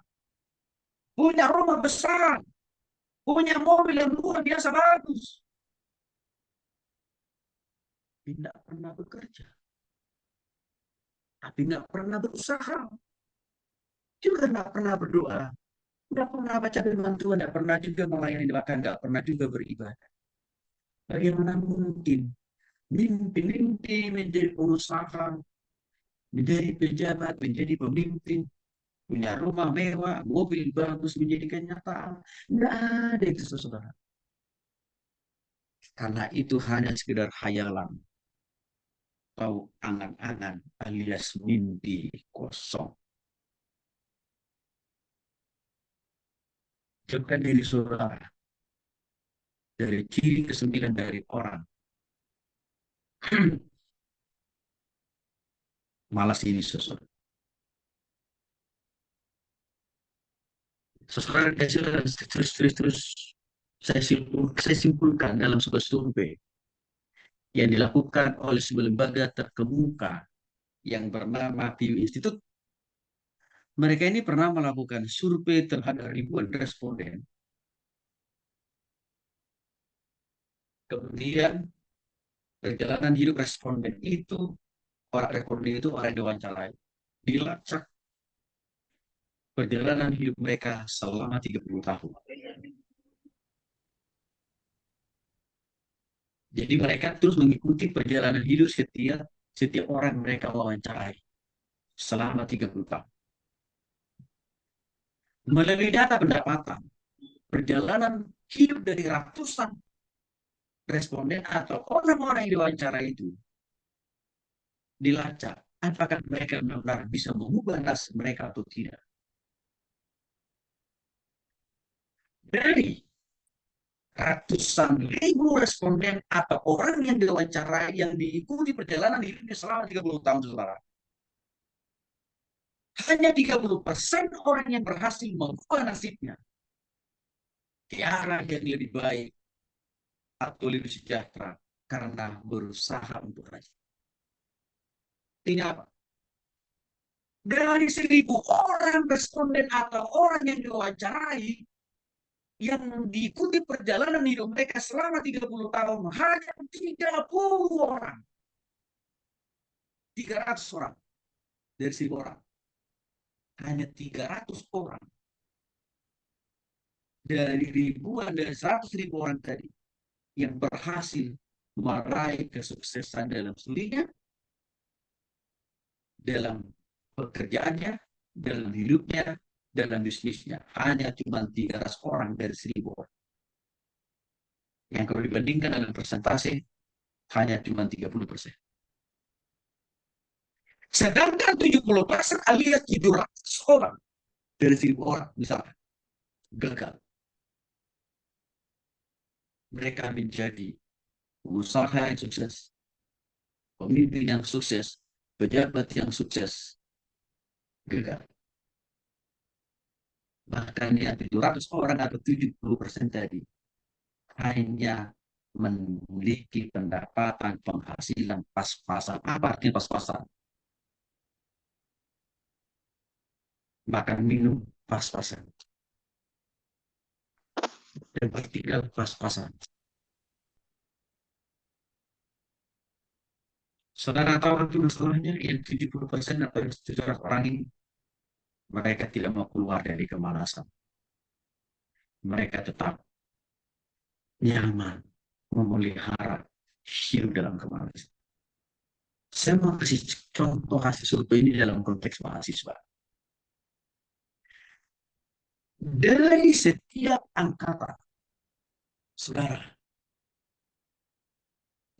punya rumah besar, punya mobil yang luar biasa bagus. Tidak pernah bekerja, tapi nggak pernah berusaha, juga nggak pernah berdoa, nggak pernah baca firman Tuhan, nggak pernah juga melayani, bahkan nggak pernah juga beribadah. Bagaimana mungkin mimpi-mimpi menjadi pengusaha, menjadi pejabat, menjadi pemimpin, punya rumah mewah, mobil bagus menjadi kenyataan? Nggak ada itu, saudara. Karena itu hanya sekedar hayalan atau angan-angan alias mimpi kosong. Jaga diri saudara dari ciri ke-9 dari orang malas ini, saudara. Saudara, terus saya simpulkan dalam sebuah survei. yang dilakukan oleh sebuah lembaga terkemuka yang bernama Pew Institute. Mereka ini pernah melakukan survei terhadap ribuan responden. Kemudian perjalanan hidup responden itu, orang responden itu orang yang diwawancarai, dilacak perjalanan hidup mereka selama 30 tahun. Jadi mereka terus mengikuti perjalanan hidup setiap orang mereka wawancarai selama 30 tahun. Melalui data pendapatan, perjalanan hidup dari ratusan responden atau orang-orang yang diwawancara itu dilacak apakah mereka benar-benar bisa mengubah nasib mereka atau tidak. Dari ratusan ribu responden atau orang yang diwawancarai yang diikuti perjalanan hidupnya selama 30 tahun, saudara, hanya 30% orang yang berhasil mengubah nasibnya ke arah yang lebih baik atau lebih sejahtera karena berusaha untuk rajin. Ini apa? Dari 1.000 orang responden atau orang yang diwawancarai yang diikuti perjalanan hidup mereka selama 30 tahun, hanya 30 orang, 300 orang dari 1.000 orang, hanya 300 orang dari ribuan, dari 100.000 orang tadi yang berhasil meraih kesuksesan dalam studinya, dalam pekerjaannya, dalam hidupnya, dalam bisnisnya. Hanya cuma 300 orang dari 1.000 orang. Yang kalau dibandingkan dengan persentase, hanya cuma 30%. Sedangkan 70% alias 700 orang dari 1.000 orang misalnya gagal. Mereka menjadi pengusaha yang sukses, pemimpin yang sukses, pejabat yang sukses, gagal. Bahkan yang 700 orang atau 70% tadi hanya memiliki pendapatan penghasilan pas-pasan. Apa artinya pas-pasan? Makan minum pas-pasan, tempat tinggal pas-pasan. Saudara tahu itu masalahnya yang 70% atau 700 orang ini, mereka tidak mau keluar dari kemalasan. Mereka tetap nyaman memelihara hidup dalam kemalasan. Saya mau kasih contoh hasil survei ini dalam konteks mahasiswa. Dari setiap angkatan, saudara,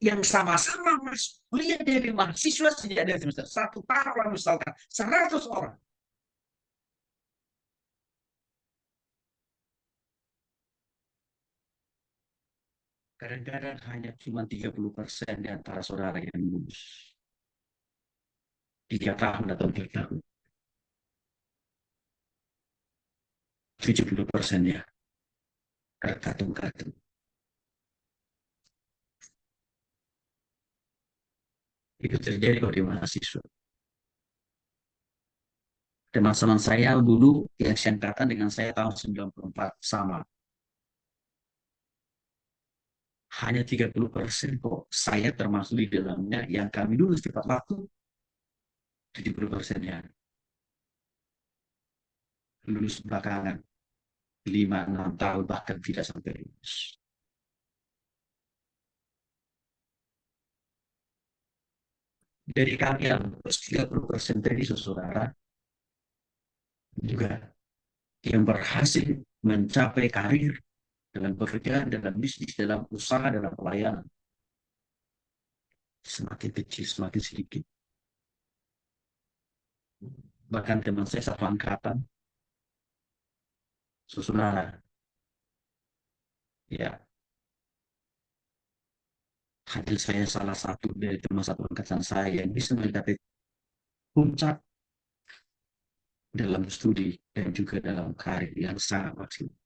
yang sama-sama masuk kuliah dari mahasiswa sejak dari semester 1 tahun, misalkan 100 orang. Kadang-kadang hanya cuma 30% di antara saudara yang lulus. 3 tahun atau 4 tahun. 70% ya terkatung-katung. Itu terjadi kalau di mahasiswa. Teman-teman saya dulu yang seangkatan dengan saya tahun 94 sama. Hanya 30% kok saya termasuk di dalamnya yang kami dulu tepat waktu 70% ya lulus belakangan 5-6 tahun bahkan tidak sampai lulus. Dari kami yang 30% tadi saudara juga yang berhasil mencapai karir dalam pekerjaan, dalam bisnis, dalam usaha, dalam pelayanan semakin kecil, semakin sedikit. Bahkan teman saya satu angkatan, saudara, ya, hadir saya salah satu dari teman satu angkatan saya yang bisa mencapai puncak dalam studi dan juga dalam karir yang sangat maksimal.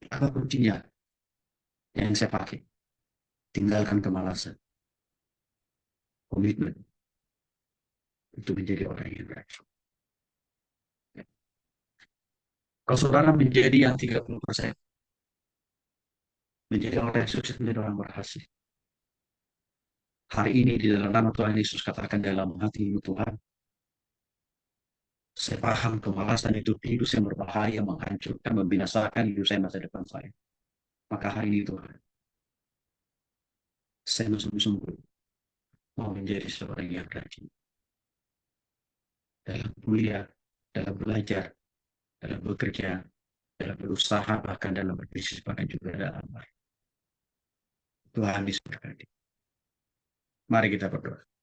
Apa kuncinya yang saya pakai? tinggalkan kemalasan, komitmen untuk menjadi orang yang rajin. Kalau saudara menjadi yang 30%, menjadi orang yang sukses, menjadi orang berhasil. Hari ini di dalam nama Tuhan Yesus katakan dalam hatimu, Tuhan, saya paham kemalasan itu virus yang berbahaya, menghancurkan, membinasakan hidup saya, masa depan saya. Maka hari ini Tuhan, saya sungguh-sungguh mau menjadi seorang yang rajin dalam kuliah, dalam belajar, dalam bekerja, dalam berusaha, bahkan dalam berbisnis, bahkan juga dalam amal. Tuhan diberkati. Mari kita berdoa.